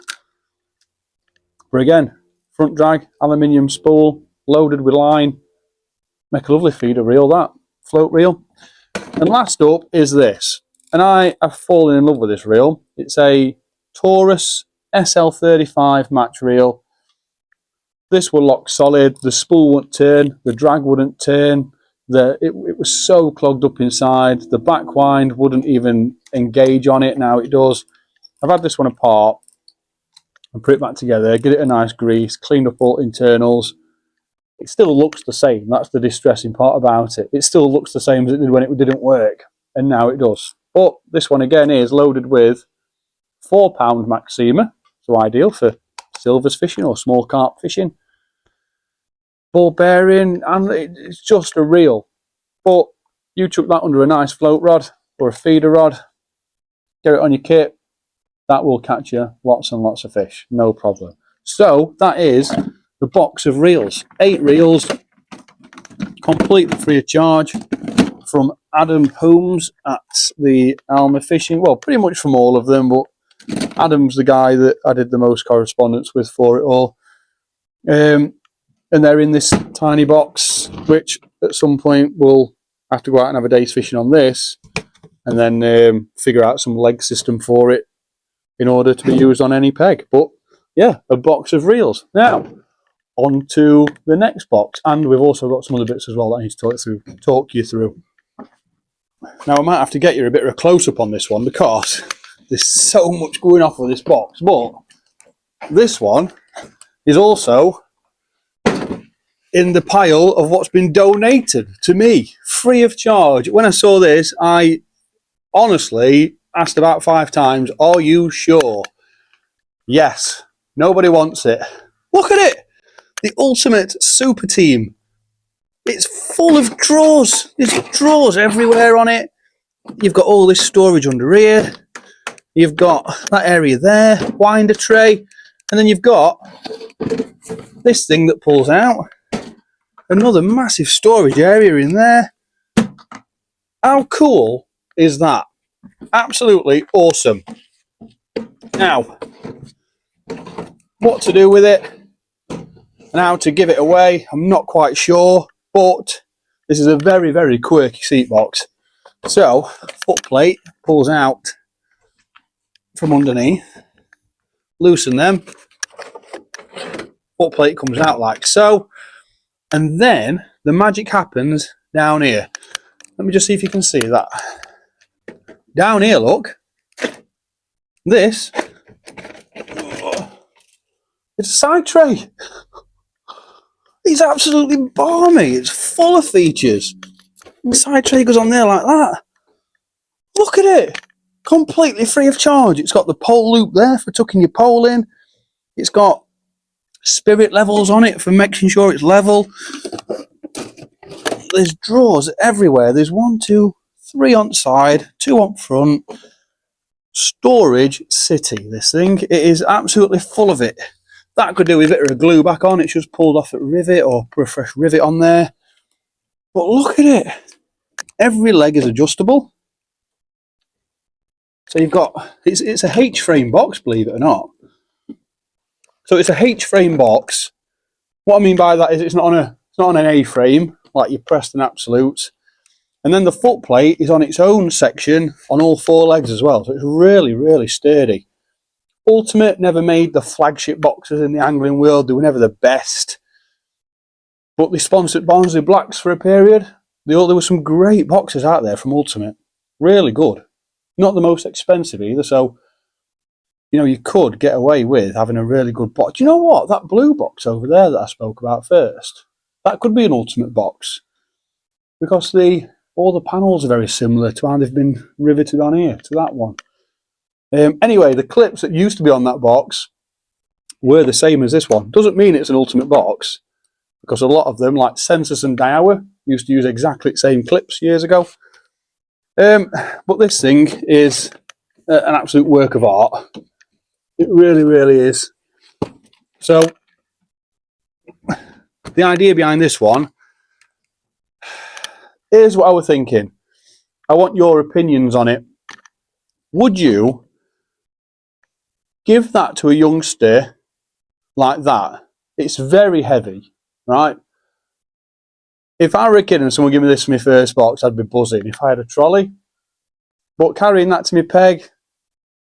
But again, front drag, aluminium spool, loaded with line. Make a lovely feeder reel, that float reel. And last up is this, and I have fallen in love with this reel. It's a Taurus SL35 match reel. This will lock solid, the spool wouldn't turn, the drag wouldn't turn, it was so clogged up inside, the back wind wouldn't even engage on it, now it does. I've had this one apart and put it back together, get it a nice grease, cleaned up all internals. It still looks the same, that's the distressing part about it. It still looks the same as it did when it didn't work, and now it does. But this one again is loaded with 4 pound Maxima, so ideal for silvers fishing or small carp fishing. Ball bearing, and it's just a reel. But you chuck that under a nice float rod or a feeder rod, get it on your kit, that will catch you lots and lots of fish, no problem. So that is the box of reels. 8 reels, completely free of charge, from Adam Holmes at the Alma Fishing. Well, pretty much from all of them, but Adam's the guy that I did the most correspondence with for it all. And they're in this tiny box, which at some point we'll have to go out and have a day's fishing on this, and then figure out some leg system for it in order to be used on any peg. But yeah, a box of reels. Now, on to the next box, and we've also got some other bits as well that I need to talk you through. Now, I might have to get you a bit of a close-up on this one because there's so much going off with this box, but this one is also in the pile of what's been donated to me, free of charge. When I saw this, I honestly asked about 5 times, are you sure? Yes, nobody wants it. Look at it! The Ultimate Super Team. It's full of drawers. There's drawers everywhere on it. You've got all this storage under here. You've got that area there, winder tray, and then you've got this thing that pulls out. Another massive storage area in there. How cool is that? Absolutely awesome. Now, what to do with it and how to give it away, I'm not quite sure, but this is a very, very quirky seat box. So, foot plate pulls out from underneath, loosen them, foot plate comes out like so, and then the magic happens down here. Let me just see if you can see that. Down here, look. This it's a side tray. It's absolutely balmy. It's full of features. The side tray goes on there like that. Look at it. Completely free of charge. It's got the pole loop there for tucking your pole in. It's got spirit levels on it for making sure it's level. There's drawers everywhere. There's 1, 2, 3 on side, 2 on front. Storage city, this thing. It is absolutely full of it. That could do with a bit of glue back on. It's just pulled off at rivet or put a fresh rivet on there. But look at it. Every leg is adjustable. So you've got, it's a H-frame box, believe it or not. So it's a H-frame box. What I mean by that is it's not on an A-frame like your Preston Absolutes. And then the foot plate is on its own section on all 4 legs as well. So it's really, really sturdy. Ultimate never made the flagship boxes in the angling world. They were never the best. But they sponsored Barnsley Blacks for a period. There were some great boxes out there from Ultimate. Really good. Not the most expensive either. So, you know, you could get away with having a really good box. Do you know what? That blue box over there that I spoke about first, that could be an Ultimate box. Because all the panels are very similar to how they've been riveted on here, to that one. Anyway, the clips that used to be on that box were the same as this one. Doesn't mean it's an Ultimate box, because a lot of them, like Census and Daiwa, used to use exactly the same clips years ago. But this thing is an absolute work of art. It really, really is. So the idea behind this one, here's what I was thinking. I want your opinions on it. Would you give that to a youngster like that? It's very heavy, right? If I were a kid and someone gave me this for my first box, I'd be buzzing if I had a trolley. But carrying that to my peg,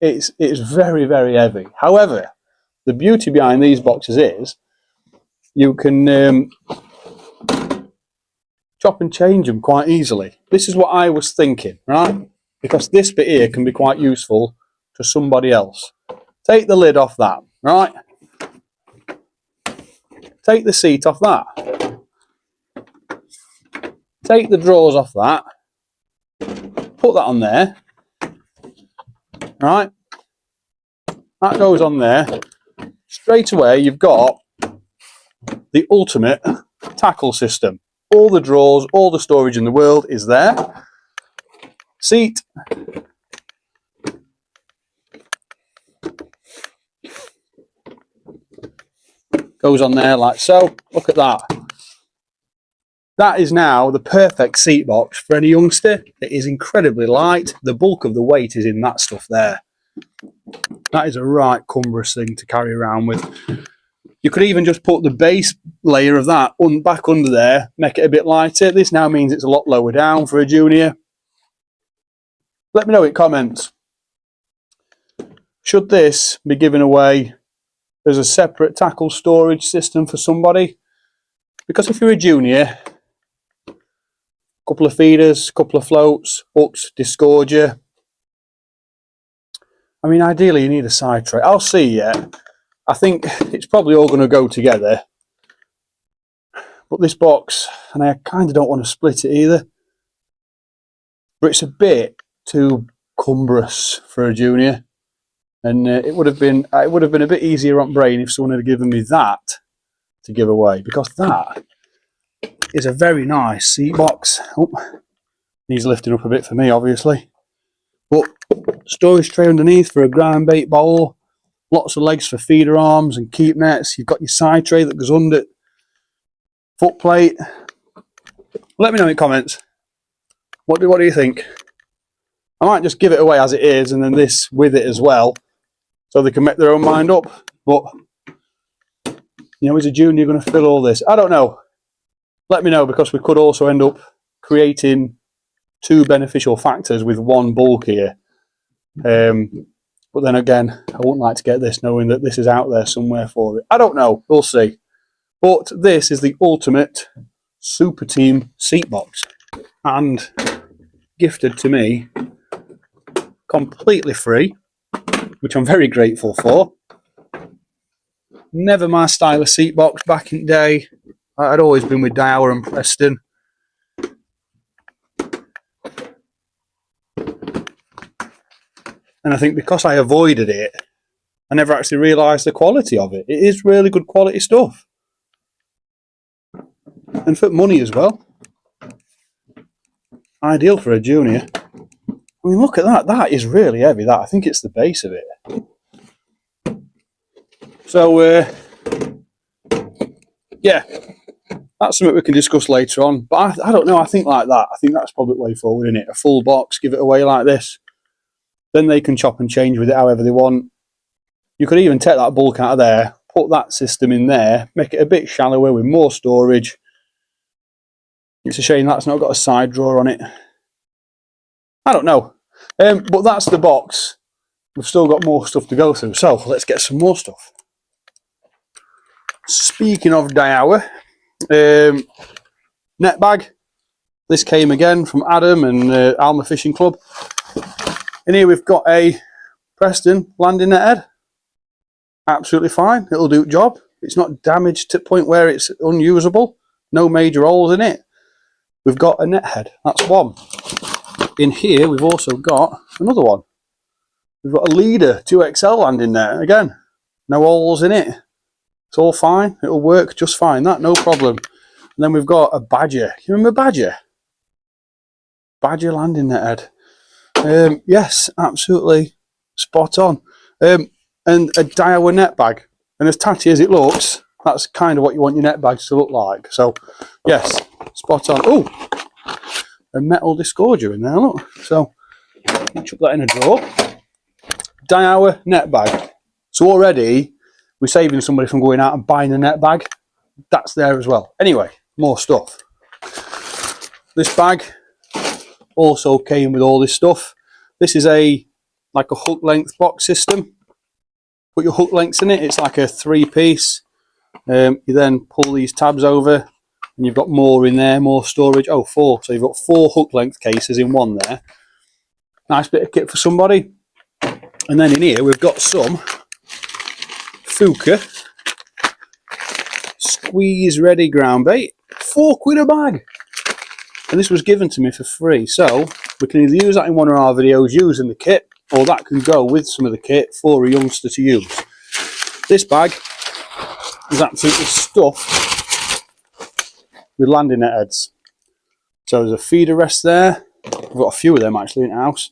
it's very, very heavy. However, the beauty behind these boxes is you can chop and change them quite easily. This is what I was thinking, right? Because this bit here can be quite useful to somebody else. Take the lid off that, right? Take the seat off that. Take the drawers off that. Put that on there, right? That goes on there. Straight away, you've got the ultimate tackle system. All the drawers, all the storage in the world is there. Seat. Goes on there like so. Look at that. That is now the perfect seat box for any youngster. It is incredibly light. The bulk of the weight is in that stuff there. That is a right cumbrous thing to carry around with. You could even just put the base layer of that back under there, make it a bit lighter. This now means it's a lot lower down for a junior. Let me know in comments. Should this be given away as a separate tackle storage system for somebody? Because if you're a junior, a couple of feeders, a couple of floats, hooks, disgorger. I mean, ideally you need a side tray. I'll see yet. I think it's probably all going to go together. But this box, and I kind of don't want to split it either, but it's a bit too cumbrous for a junior. And it would have been a bit easier on brain if someone had given me that to give away, because that is a very nice seat box. Oh, needs lifting up a bit for me, obviously. But storage tray underneath for a ground bait bowl. Lots of legs for feeder arms and keep nets. You've got your side tray that goes under foot plate. Let me know in the comments. What do you think? I might just give it away as it is, and then this with it as well, so they can make their own mind up. But you know, as a junior, you're going to fill all this. I don't know. Let me know, because we could also end up creating two beneficial factors with one bulk here. But then again, I wouldn't like to get this knowing that this is out there somewhere for it. I don't know. We'll see. But this is the ultimate Super Team seat box, and gifted to me completely free, which I'm very grateful for. Never my style of seat box back in the day. I'd always been with Dower and Preston. And I think because I avoided it, I never actually realised the quality of it. It is really good quality stuff. And for money as well. Ideal for a junior. I mean, look at that. That is really heavy, that. I think it's the base of it. So, yeah. That's something we can discuss later on. But I don't know. I think like that. I think that's probably the way forward, isn't it? A full box, give it away like this. Then they can chop and change with it however they want. You could even take that bulk out of there, put that system in there, make it a bit shallower with more storage. It's a shame that's not got a side drawer on it. I don't know. But that's the box. We've still got more stuff to go through, so let's get some more stuff. Speaking of Dower, net bag. This came again from Adam and Alma Fishing Club. In here we've got a Preston landing net head. Absolutely fine. It'll do the job. It's not damaged to the point where it's unusable. No major holes in it. We've got a net head. That's one. In here we've also got another one. We've got a Leader 2XL landing net. Again, no holes in it. It's all fine. It'll work just fine. That, no problem. And then we've got a Badger. You remember Badger? Badger landing net head. Yes, absolutely spot on. And a Daiwa net bag. And as tatty as it looks, that's kind of what you want your net bags to look like. So, yes, spot on. Oh, a metal disgorger in there, look. So, chuck that in a drawer. Daiwa net bag. So already, we're saving somebody from going out and buying a net bag. That's there as well. Anyway, more stuff. This bag also came with all this stuff. This is like a hook length box system. Put your hook lengths in it. It's like a 3-piece. You then pull these tabs over and you've got more in there, more storage. Oh, 4. So you've got 4 hook length cases in one there. Nice bit of kit for somebody. And then in here we've got some Fuka squeeze ready ground bait. £4 a bag. And this was given to me for free. So we can either use that in one of our videos using the kit, or that can go with some of the kit for a youngster to use. This bag is absolutely stuffed with landing net heads. So there's a feeder rest there. We've got a few of them actually in the house.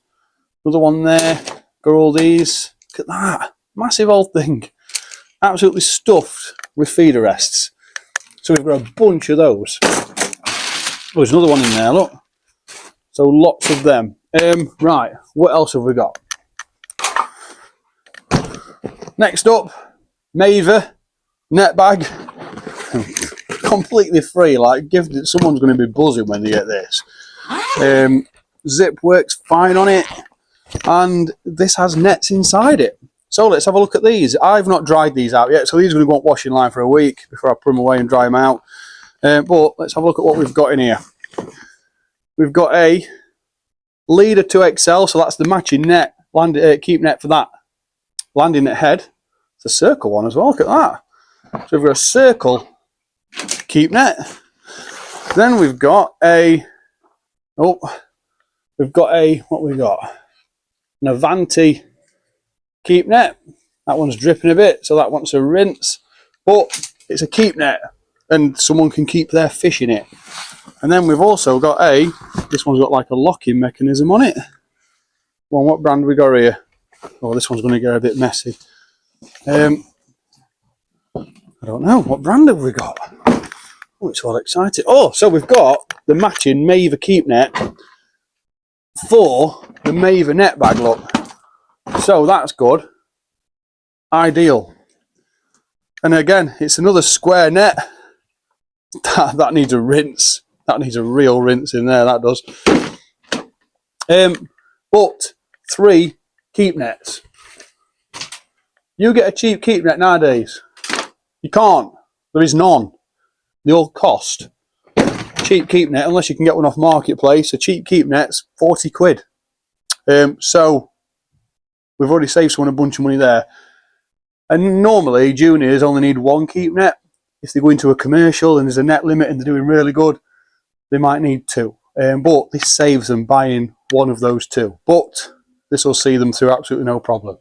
Another one there. Got all these. Look at that. Massive old thing. Absolutely stuffed with feeder rests. So we've got a bunch of those. Oh, there's another one in there, look. So lots of them. Right, what else have we got? Next up, Maver net bag. Completely free, like gifted. Someone's going to be buzzing when they get this. Zip works fine on it, and this has nets inside it. So let's have a look at these. I've not dried these out yet, so these are going to go on washing line for a week before I put them away and dry them out. But let's have a look at what we've got in here. We've got a leader 2XL, so that's the matching net, keep net for that landing net head. It's a circle one as well, look at that. So we've got a circle keep net. Then we've got what we got? An Avanti keep net. That one's dripping a bit, so that wants a rinse. But it's a keep net, and someone can keep their fish in it. And then we've also got this one's got like a locking mechanism on it. Well, what brand we got here? Oh, this one's going to get a bit messy. I don't know. What brand have we got? Oh, it's all exciting. Oh, so we've got the matching Maver keep net for the Maver net bag, look. So that's good. Ideal. And again, it's another square net. That needs a rinse. That needs a real rinse in there, that does. But 3 keep nets. You get a cheap keep net nowadays. You can't. There is none. They all cost. Cheap keep net, unless you can get one off Marketplace, a cheap keep net's £40. So we've already saved someone a bunch of money there. And normally juniors only need 1 keep net. If they go into a commercial and there's a net limit and they're doing really good, they might need 2. But this saves them buying one of those 2. But this will see them through absolutely no problem.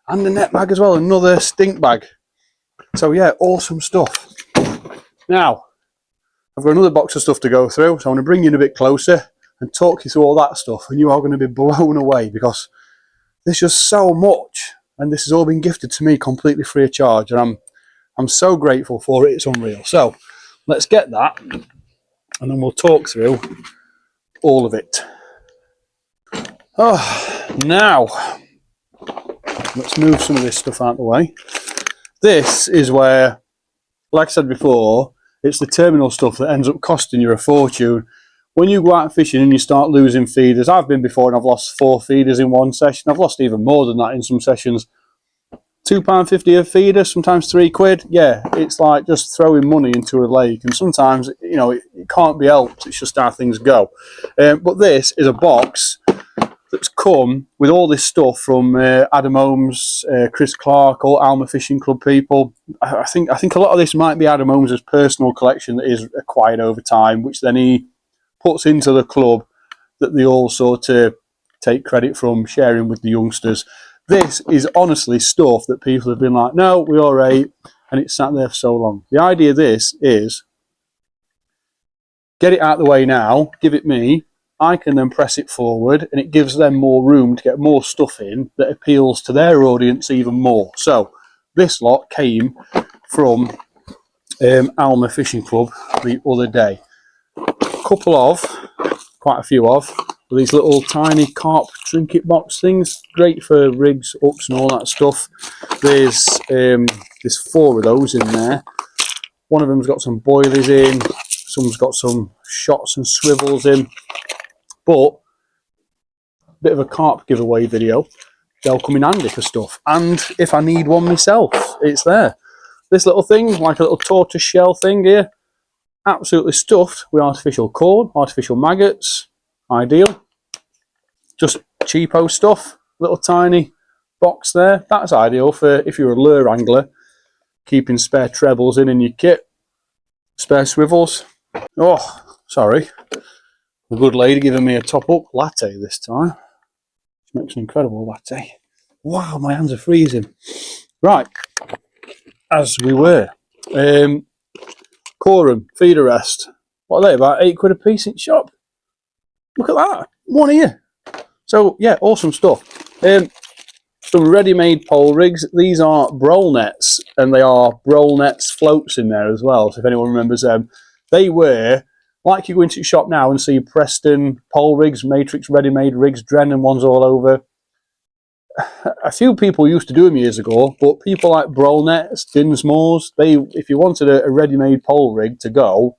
And the net bag as well, another stink bag. So yeah, awesome stuff. Now, I've got another box of stuff to go through, so I'm going to bring you in a bit closer and talk you through all that stuff, and you are going to be blown away because there's just so much, and this has all been gifted to me completely free of charge, and I'm so grateful for it. It's unreal. So let's get that, and then we'll talk through all of it. Oh, now let's move some of this stuff out of the way. This is where, like I said before, it's the terminal stuff that ends up costing you a fortune. When you go out fishing and you start losing feeders, I've been before and I've lost 4 feeders in one session. I've lost even more than that in some sessions. £2.50 a feeder, sometimes £3. Yeah, it's like just throwing money into a lake. And sometimes, you know, it can't be helped. It's just how things go. But this is a box that's come with all this stuff from Adam Holmes, Chris Clark, all Alma Fishing Club people. I think a lot of this might be Adam Holmes' personal collection that is acquired over time, which then he puts into the club that they all sort of take credit from, sharing with the youngsters. This is honestly stuff that people have been like, no, we all right, and it's sat there for so long. The idea of this is get it out of the way now, give it me, I can then press it forward and it gives them more room to get more stuff in that appeals to their audience even more. So this lot came from Alma Fishing Club the other day. Quite a few of these little tiny carp trinket box things, great for rigs, hooks and all that stuff. There's 4 of those in there. One of them's got some boilies in, some's got some shots and swivels in, but a bit of a carp giveaway video. They'll come in handy for stuff, and if I need one myself, it's there. This little thing, like a little tortoise shell thing here, absolutely stuffed with artificial corn, artificial maggots, ideal. Just cheapo stuff, little tiny box there. That's ideal for if you're a lure angler, keeping spare trebles in your kit, spare swivels. Oh, sorry. The good lady giving me a top-up latte this time. She makes an incredible latte. Wow, my hands are freezing. Right, as we were. Corum, feeder rest. What are they, about £8 a piece in shop? Look at that, one here. So, yeah, awesome stuff. Some ready-made pole rigs. These are Brillow nets, and they are Brillow nets floats in there as well. So if anyone remembers them, they were, like you go into the shop now and see Preston pole rigs, Matrix ready-made rigs, Drennan ones all over. A few people used to do them years ago, but people like Brillow nets, Dinsmores, if you wanted a ready-made pole rig to go,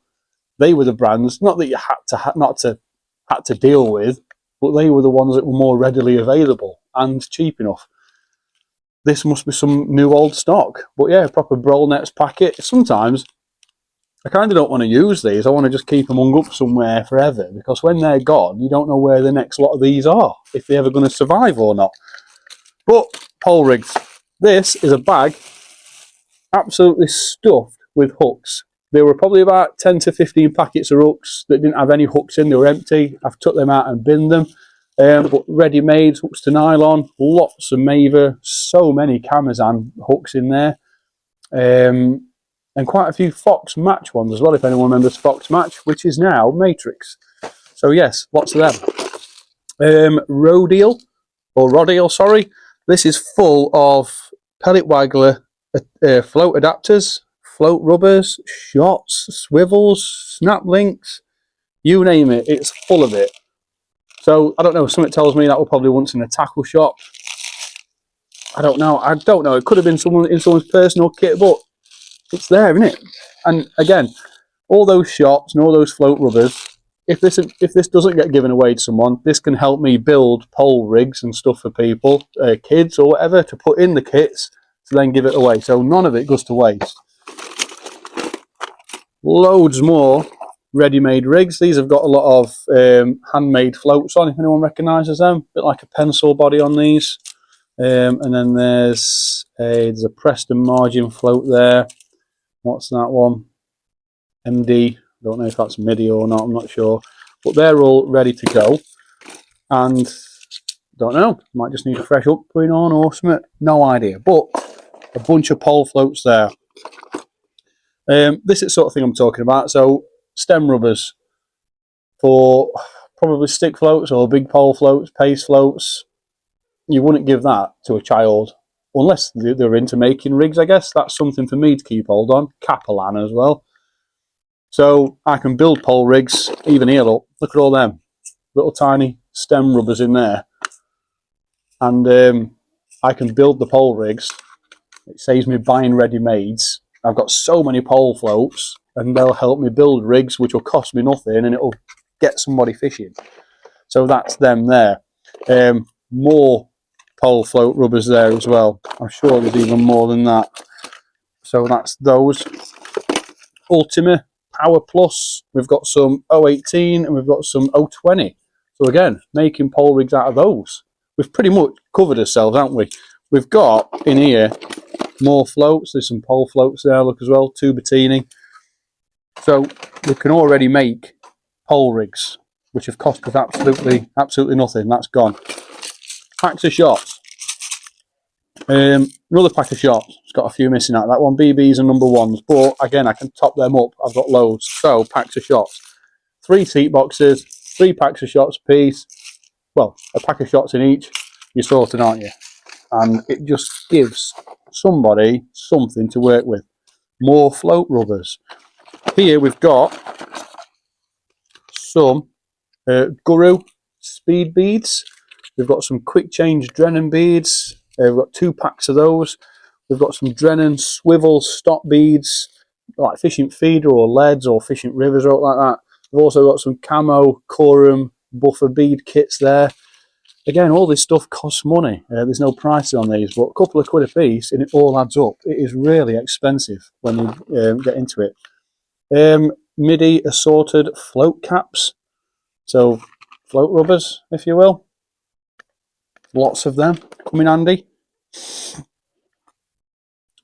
they were the brands. Not that you had to deal with, but they were the ones that were more readily available and cheap enough. This must be some new old stock, but yeah, proper Brillow nets packet. Sometimes I kind of don't want to use these. I want to just keep them hung up somewhere forever, because when they're gone, you don't know where the next lot of these are, if they're ever going to survive or not. But pole rigs. This is a bag absolutely stuffed with hooks. There were probably about 10 to 15 packets of hooks that didn't have any hooks in. They were empty. I've took them out and binned them. But ready-made, hooks to nylon, lots of Maver, so many Camazan hooks in there. And quite a few Fox Match ones as well, if anyone remembers Fox Match, which is now Matrix. So yes, lots of them. Rodeel, sorry. This is full of pellet waggler float adapters, float rubbers, shots, swivels, snap links, you name it, it's full of it. So, I don't know, something tells me that was probably once in a tackle shop. I don't know, it could have been in someone's personal kit, but it's there, isn't it? And again, all those shots and all those float rubbers, if this doesn't get given away to someone, this can help me build pole rigs and stuff for people, kids or whatever, to put in the kits to then give it away. So none of it goes to waste. Loads more ready-made rigs. These have got a lot of handmade floats on, if anyone recognises them. A bit like a pencil body on these. And then there's a Preston margin float there. What's that one? MD. Don't know if that's MIDI or not, I'm not sure. But they're all ready to go. And, don't know, might just need a fresh upgrade on or something. No idea. But, a bunch of pole floats there. This is the sort of thing I'm talking about. So, stem rubbers for probably stick floats or big pole floats, pace floats. You wouldn't give that to a child. Unless they're into making rigs, I guess. That's something for me to keep hold on. Capellan as well. So I can build pole rigs, even here, look at all them little tiny stem rubbers in there. And I can build the pole rigs. It saves me buying ready-mades. I've got so many pole floats, and they'll help me build rigs, which will cost me nothing, and it'll get somebody fishing. So that's them there. More pole float rubbers there as well. I'm sure there's even more than that. So that's those. Ultima Power Plus, we've got some 018 and we've got some 020. So again, making pole rigs out of those. We've pretty much covered ourselves, haven't we? We've got in here more floats. There's some pole floats there, look as well, Tubertini. So we can already make pole rigs, which have cost us absolutely nothing. That's gone. Packs of shots. Another pack of shots. It's got a few missing out. That one, BBs and number ones. But again, I can top them up. I've got loads. So, packs of shots. 3 seat boxes. 3 packs of shots a piece. Well, a pack of shots in each. You're sorted, aren't you? And it just gives somebody something to work with. More float rubbers. Here we've got some Guru speed beads. We've got some quick change Drennan beads. We've got 2 packs of those. We've got some Drennan swivel stop beads, like fishing feeder or leads or fishing rivers or like that. We've also got some camo Corum buffer bead kits there. Again, all this stuff costs money. There's no prices on these, but a couple of quid a piece and it all adds up. It is really expensive when you get into it. MIDI assorted float caps. So float rubbers, if you will. Lots of them come in handy.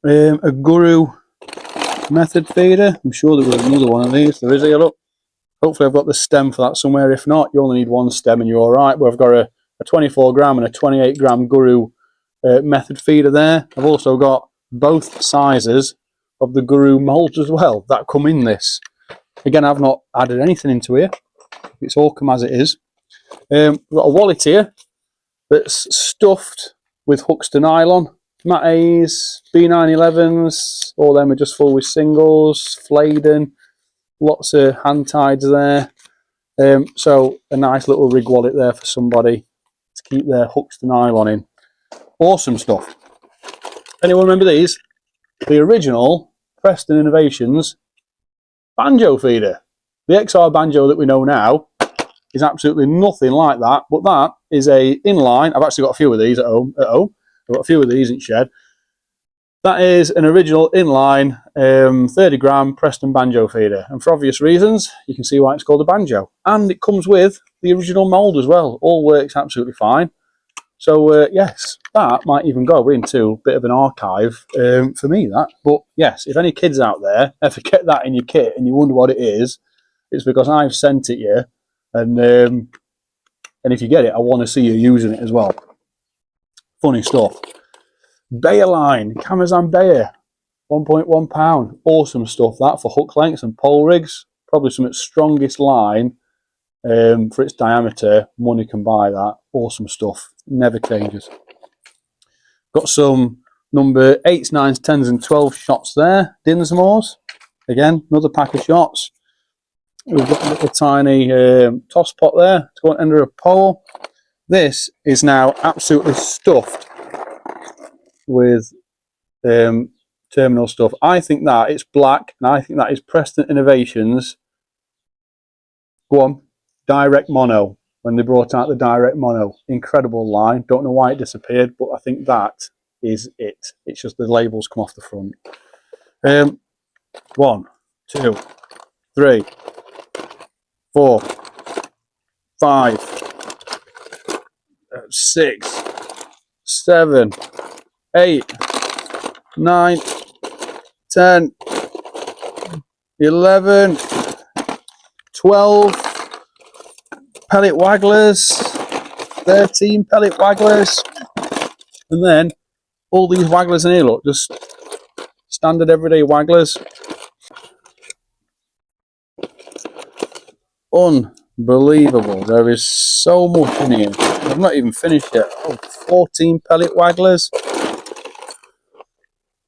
A Guru method feeder. I'm sure there was another one of these. There is here, look. Hopefully I've got the stem for that somewhere. If not, you only need 1 stem and you're alright. But I've got a 24 gram and a 28 gram Guru method feeder there. I've also got both sizes of the Guru molds as well that come in this. Again, I've not added anything into here. It's all come as it is. We've got a wallet here that's stuffed with hooks to nylon. Mat A's, B911s, all them are just full with singles, Fladen, lots of hand tides there. So a nice little rig wallet there for somebody to keep their hooks to nylon in. Awesome stuff. Anyone remember these? The original Preston Innovations banjo feeder. The XR banjo that we know now is absolutely nothing like that, but that is a inline. I've actually got a few of these at home. I've got a few of these in shed. That is an original inline 30 gram Preston banjo feeder, and for obvious reasons you can see why it's called a banjo, and it comes with the original mould as well. All works absolutely fine. So yes, that might even go into a bit of an archive for me, that. But yes, if any kids out there ever get that in your kit and you wonder what it is, it's because I've sent it you, and if you get it, I want to see you using it as well. Funny stuff. Bayer line, Camazan Bayer, 1.1 pound. Awesome stuff that for hook lengths and pole rigs. Probably some of its strongest line for its diameter. Money can buy that. Awesome stuff. Never changes. Got some number 8s, 9s, 10s and 12 shots there. Dinsmores. Again, another pack of shots. We've got a little tiny toss pot there to go under a pole. This is now absolutely stuffed with terminal stuff. I think that it's black, and I think that is Preston Innovations. Go on, direct mono. When they brought out the direct mono, incredible line. Don't know why it disappeared, but I think that is it. It's just the labels come off the front. 1, 2, 3, 4, 5, 6, 7, 8, 9, 10, 11, 12 pellet wagglers, 13 pellet wagglers, and then all these wagglers in here, look, just standard everyday wagglers. Unbelievable. There is so much in here. I've not even finished yet. Oh, 14 pellet wagglers.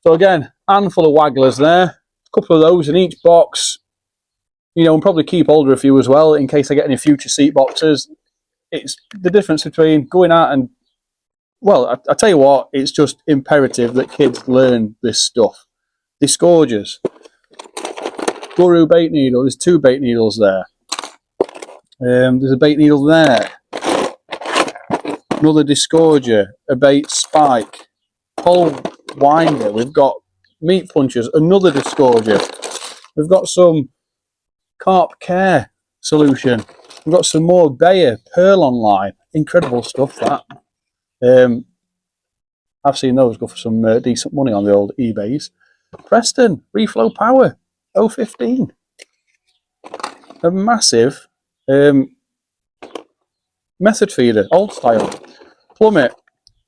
So again, handful of wagglers there. A couple of those in each box. You know, and probably keep hold of a few as well in case I get any future seat boxes. It's the difference between going out and, well, I tell you what, it's just imperative that kids learn this stuff. Disgorgers. Guru bait needle. There's 2 bait needles there. There's a bait needle there. Another disgorger. A bait spike. Pole winder. We've got meat punchers. Another disgorger. We've got some carp care solution. We've got some more Bayer Pearl online. Incredible stuff, that. I've seen those go for some decent money on the old eBays. Preston Reflow Power 015. A massive method feeder, old style. Plummet,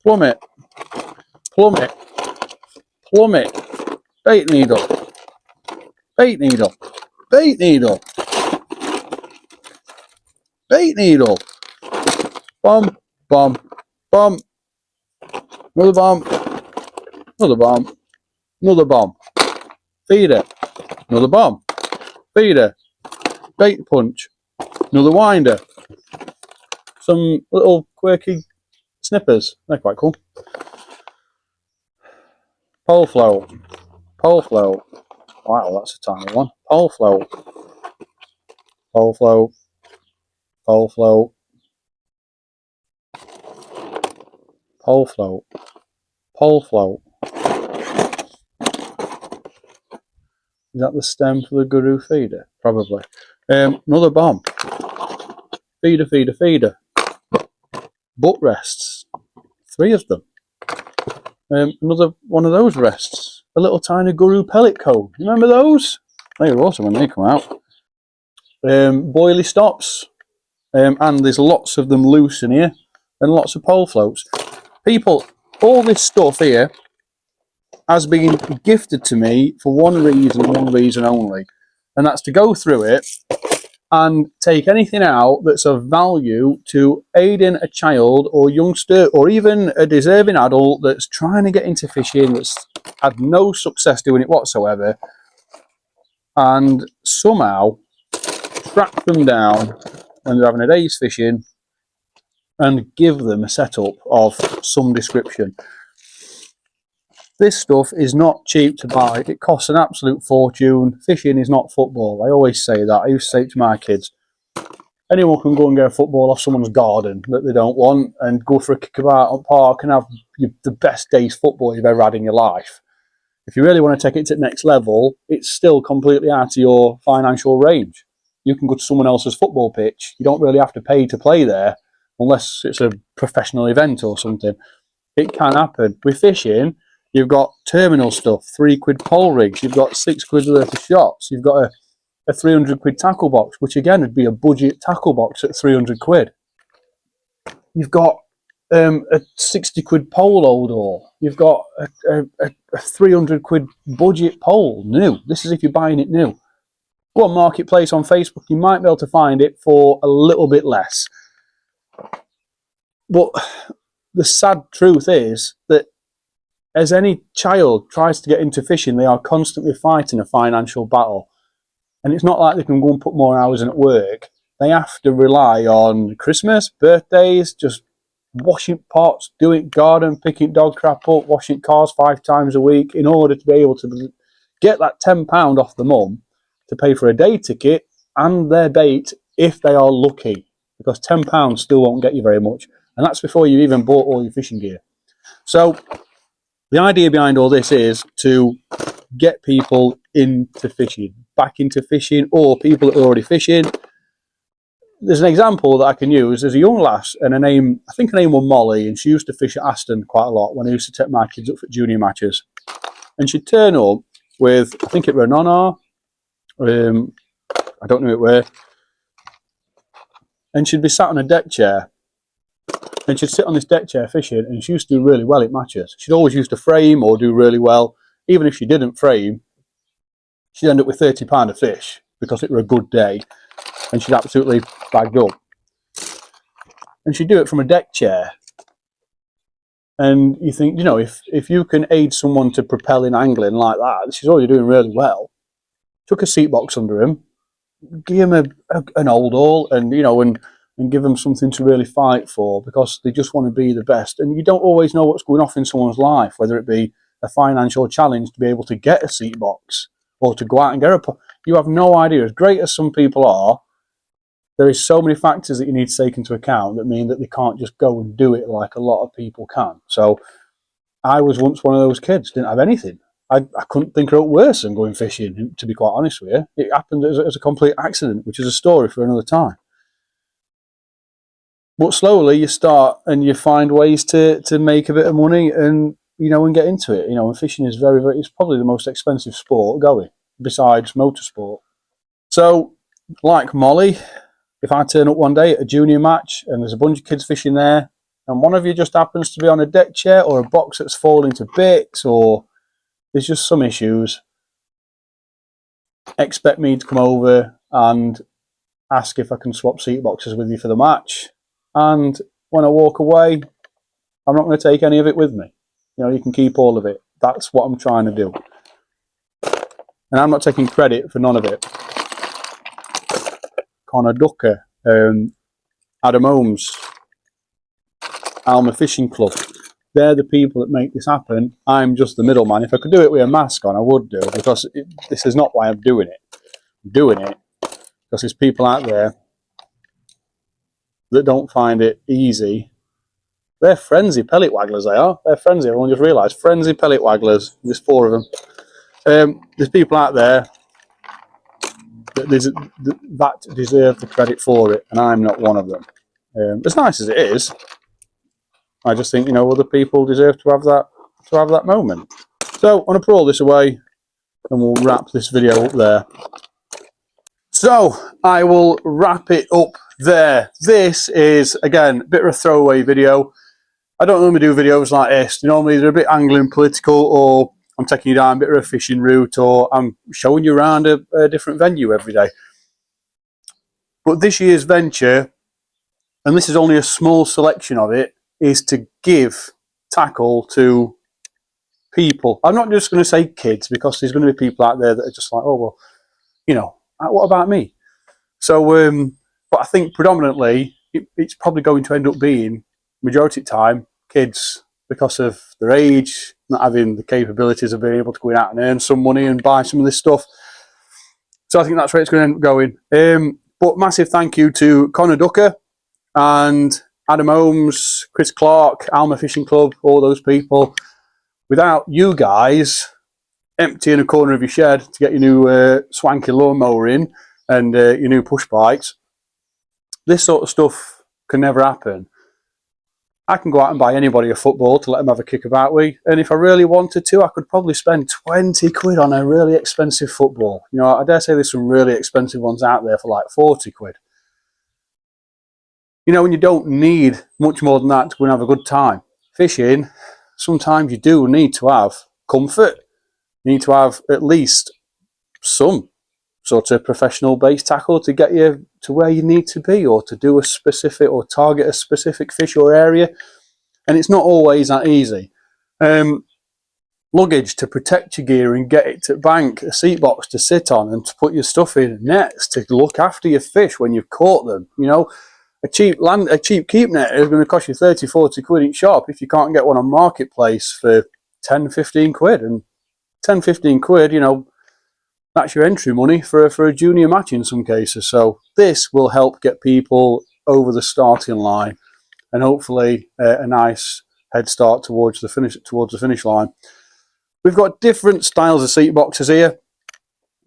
plummet, plummet, plummet. Bait needle, bait needle, bait needle. bait needle. Bomb, bomb, bomb. Another bomb, another bomb, another bomb. Feeder, another bomb. Feeder, bait punch, another winder. Some little quirky snippers. They're quite cool. Pole float, pole float. Wow, that's a tiny one. Pole float, pole float, pole float, pole float, pole float. Is that the stem for the guru feeder? Probably. Another bomb. Feeder, feeder, feeder. Butt rests. 3 of them. Another one of those rests. A little tiny guru pellet cone. You remember those? They were awesome when they come out. Boilie stops. And there's lots of them loose in here. And lots of pole floats. People, all this stuff here has been gifted to me for one reason only, and that's to go through it and take anything out that's of value to aiding a child or youngster or even a deserving adult that's trying to get into fishing, that's had no success doing it whatsoever, and somehow track them down when they're having a day's fishing and give them a setup of some description. This stuff is not cheap to buy. It costs an absolute fortune. Fishing is not football. I always say that. I used to say it to my kids. Anyone can go and get a football off someone's garden that they don't want and go for a kick about at the park and have the best day's football you've ever had in your life. If you really want to take it to the next level, it's still completely out of your financial range. You can go to someone else's football pitch. You don't really have to pay to play there unless it's a professional event or something. It can happen. With fishing, you've got terminal stuff, £3 pole rigs. You've got £6 worth of shots. You've got a £300 tackle box, which again would be a budget tackle box at £300. You've got a £60 pole holdall. You've got a £300 budget pole, new. This is if you're buying it new. Go on Marketplace on Facebook, you might be able to find it for a little bit less. But the sad truth is that as any child tries to get into fishing, they are constantly fighting a financial battle. And it's not like they can go and put more hours in at work. They have to rely on Christmas, birthdays, just washing pots, doing garden, picking dog crap up, washing cars 5 times a week in order to be able to get that £10 off the mum to pay for a day ticket and their bait if they are lucky. Because £10 still won't get you very much. And that's before you've even bought all your fishing gear. So the idea behind all this is to get people into fishing, back into fishing, or people that are already fishing. There's an example that I can use. There's a young lass, and I think her name was Molly, and she used to fish at Aston quite a lot when I used to take my kids up for junior matches. And she'd turn up with, I think it were a nonar, I don't know it were, and she'd be sat on a deck chair, and she'd sit on this deck chair fishing, and she used to do really well at matches. She'd always used to frame or do really well. Even if she didn't frame, she'd end up with £30 of fish because it were a good day, and she'd absolutely bagged up. And she'd do it from a deck chair. And you think, if you can aid someone to propel in angling like that, she's already doing really well. Took a seat box under him, give him an holdall, and give them something to really fight for because they just want to be the best. And you don't always know what's going off in someone's life, whether it be a financial challenge to be able to get a seat box or to go out and get you have no idea. As great as some people are, there is so many factors that you need to take into account that mean that they can't just go and do it like a lot of people can. So I was once one of those kids, didn't have anything. I couldn't think of it worse than going fishing, to be quite honest with you. It happened as a complete accident, which is a story for another time. But slowly you start and you find ways to make a bit of money and get into it. And fishing is it's probably the most expensive sport going, besides motorsport. So, like Molly, if I turn up one day at a junior match and there's a bunch of kids fishing there, and one of you just happens to be on a deck chair or a box that's falling to bits, or there's just some issues, expect me to come over and ask if I can swap seat boxes with you for the match. And when I walk away, I'm not going to take any of it with me. You know, you can keep all of it. That's what I'm trying to do. And I'm not taking credit for none of it. Connor Ducker, Adam Holmes, Alma Fishing Club. They're the people that make this happen. I'm just the middleman. If I could do it with a mask on, I would do, because this is not why I'm doing it. I'm doing it because there's people out there that don't find it easy. They're frenzy pellet wagglers, they are. They're frenzy. Everyone just realised. Frenzy pellet wagglers. There's 4 of them. There's people out there that deserve the credit for it, and I'm not one of them. As nice as it is, I just think, you know, other people deserve to have that moment. So I'm going to put all this away, and we'll wrap this video up there. So I will wrap it up there. This is, again, a bit of a throwaway video. I don't normally do videos like this. Normally they're a bit angling political, or I'm taking you down a bit of a fishing route, or I'm showing you around a different venue every day. But this year's venture, and this is only a small selection of it, is to give tackle to people. I'm not just going to say kids, because there's going to be people out there that are just like, oh, well, you know, what about me? So, but I think predominantly it's probably going to end up being, majority of the time, kids, because of their age, not having the capabilities of being able to go out and earn some money and buy some of this stuff. So I think that's where it's going to end up going. But massive thank you to Connor Ducker and Adam Holmes, Chris Clark, Alma Fishing Club, all those people. Without you guys emptying a corner of your shed to get your new swanky lawnmower in and your new push bikes, this sort of stuff can never happen. I can go out and buy anybody a football to let them have a kick about with, and if I really wanted to, I could probably spend 20 quid on a really expensive football. You know, I dare say there's some really expensive ones out there for like 40 quid. You know, and you don't need much more than that to go and have a good time. Fishing, sometimes you do need to have comfort. You need to have at least some sort of professional base tackle to get you to where you need to be, or to do a specific, or target a specific fish or area. And it's not always that easy. Luggage to protect your gear and get it to bank, a seat box to sit on and to put your stuff in, nets to look after your fish when you've caught them. You know, a cheap keep net is going to cost you 30, 40 quid each shop if you can't get one on Marketplace for 10, 15 quid. And 10, 15 quid, you know, that's your entry money for a junior match in some cases. So this will help get people over the starting line, and hopefully a nice head start towards the finish line. We've got different styles of seat boxes here.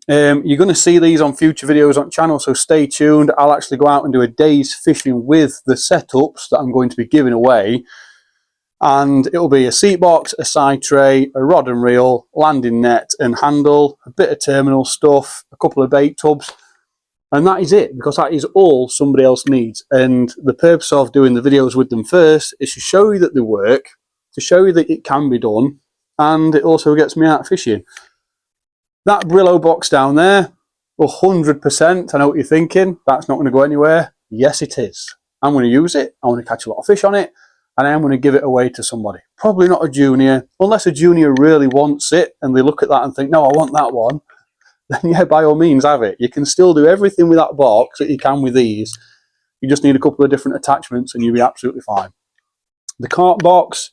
You're going to see these on future videos on the channel, so stay tuned. I'll actually go out and do a day's fishing with the setups that I'm going to be giving away. And it'll be a seat box, a side tray, a rod and reel, landing net and handle, a bit of terminal stuff, a couple of bait tubs, and that is it, because that is all somebody else needs. And the purpose of doing the videos with them first is to show you that they work, to show you that it can be done, and it also gets me out fishing. That Brillow box down there, 100%, I know what you're thinking, that's not going to go anywhere. Yes, it is. I'm going to use it, I want to catch a lot of fish on it, and I am going to give it away to somebody. Probably not a junior, unless a junior really wants it and they look at that and think, no, I want that one. Then yeah, by all means have it. You can still do everything with that box that you can with these. You just need a couple of different attachments and you'll be absolutely fine. The carp box,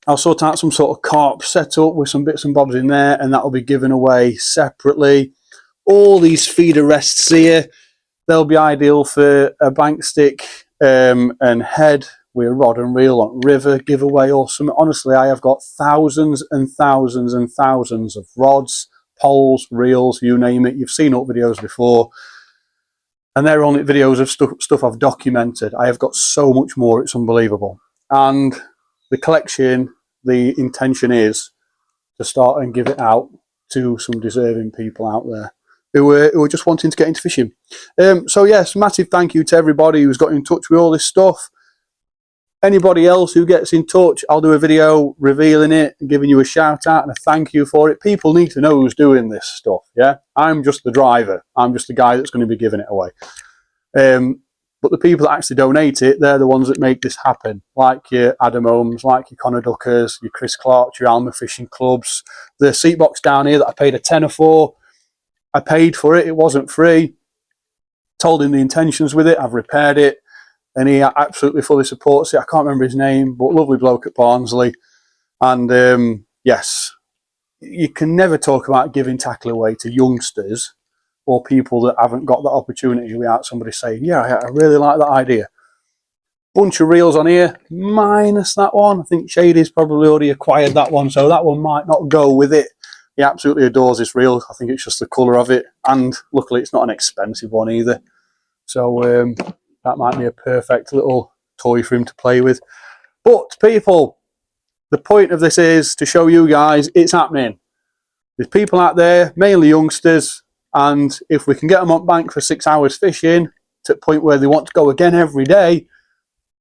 I'll sort out some sort of carp setup with some bits and bobs in there, and that will be given away separately. All these feeder rests here, they'll be ideal for a bank stick and head with a rod and reel on river giveaway or something. Honestly, I have got thousands and thousands and thousands of rods, poles, reels, you name it. You've seen up videos before, and they're only videos of stuff I've documented. I have got so much more, it's unbelievable. And the collection, the intention is to start and give it out to some deserving people out there who are just wanting to get into fishing. So yes, massive thank you to everybody who's got in touch with all this stuff. Anybody else who gets in touch, I'll do a video revealing it and giving you a shout out and a thank you for it. People need to know who's doing this stuff, yeah? I'm just the driver. I'm just the guy that's going to be giving it away. But the people that actually donate it, they're the ones that make this happen. Like your Adam Holmes, like your Connor Duckers, your Chris Clark, your Alma Fishing Clubs. The seat box down here that I paid a tenner for, I paid for it. It wasn't free. Told him the intentions with it. I've repaired it. And he absolutely fully supports it. I can't remember his name, but lovely bloke at Barnsley. And yes, you can never talk about giving tackle away to youngsters or people that haven't got that opportunity without somebody saying, yeah, I really like that idea. Bunch of reels on here, minus that one. I think Shady's probably already acquired that one, so that one might not go with it. He absolutely adores this reel. I think it's just the colour of it. And luckily it's not an expensive one either. So that might be a perfect little toy for him to play with. But people, the point of this is to show you guys it's happening. There's people out there, mainly youngsters, and if we can get them on bank for 6 hours fishing to the point where they want to go again every day,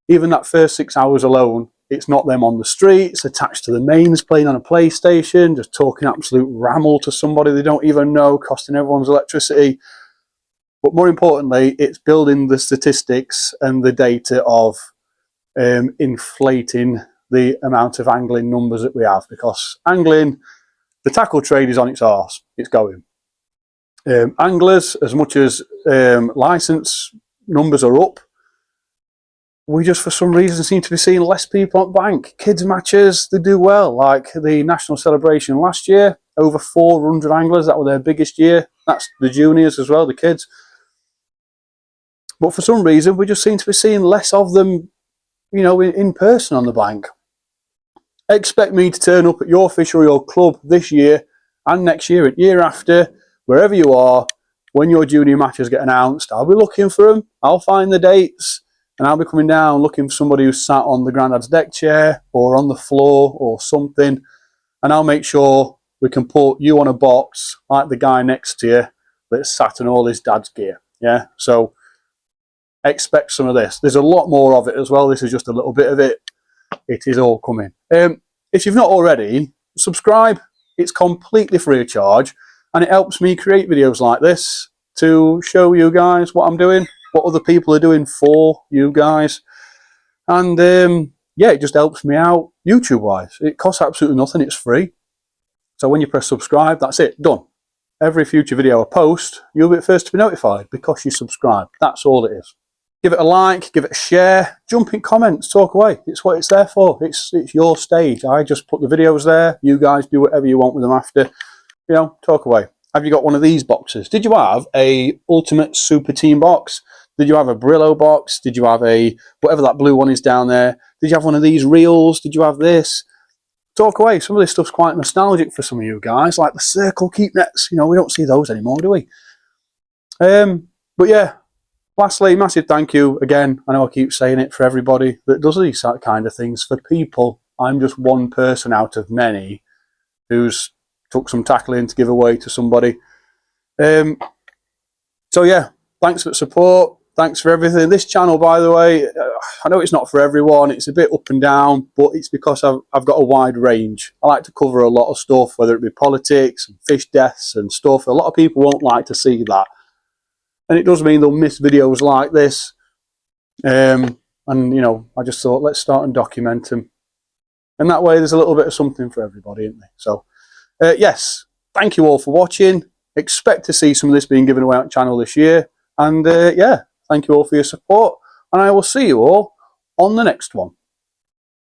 even that first 6 hours alone, it's not them on the streets, attached to the mains, playing on a PlayStation, just talking absolute ramble to somebody they don't even know, costing everyone's electricity. But more importantly, it's building the statistics and the data of inflating the amount of angling numbers that we have, because angling, the tackle trade is on its arse. It's going. Anglers, as much as licence numbers are up, we just for some reason seem to be seeing less people on bank. Kids matches, they do well. Like the national celebration last year, over 400 anglers. That was their biggest year. That's the juniors as well, the kids. But for some reason, we just seem to be seeing less of them, you know, in person on the bank. Expect me to turn up at your fish or your club this year and next year and year after, wherever you are. When your junior matches get announced, I'll be looking for them. I'll find the dates and I'll be coming down looking for somebody who's sat on the granddad's deck chair or on the floor or something, and I'll make sure we can put you on a box like the guy next to you that's sat in all his dad's gear. Yeah, so expect some of this. There's a lot more of it as well. This is just a little bit of it. It is all coming. If you've not already, subscribe. It's completely free of charge, and it helps me create videos like this to show you guys what I'm doing, what other people are doing for you guys. And yeah, it just helps me out YouTube wise. It costs absolutely nothing. It's free. So when you press subscribe, that's it, done. Every future video I post, you'll be the first to be notified because you subscribe. That's all it is. Give it a like, give it a share, jump in comments, talk away. It's what it's there for. It's your stage. I just put the videos there. You guys do whatever you want with them after. You know, talk away. Have you got one of these boxes? Did you have a Ultimate Super Team box? Did you have a Brillow box? Did you have a, whatever that blue one is down there? Did you have one of these reels? Did you have this? Talk away. Some of this stuff's quite nostalgic for some of you guys, like the circle keep nets. You know, we don't see those anymore, do we? But yeah, lastly, massive thank you again. I know I keep saying it, for everybody that does these kind of things. For people, I'm just one person out of many who's took some tackling to give away to somebody. So yeah, thanks for the support. Thanks for everything. This channel, by the way, I know it's not for everyone. It's a bit up and down, but it's because I've got a wide range. I like to cover a lot of stuff, whether it be politics and fish deaths and stuff. A lot of people won't like to see that. And it does mean they'll miss videos like this. And, you know, I just thought, let's start and document them. And that way there's a little bit of something for everybody, isn't there? So, yes, thank you all for watching. Expect to see some of this being given away on the channel this year. And, yeah, thank you all for your support. And I will see you all on the next one.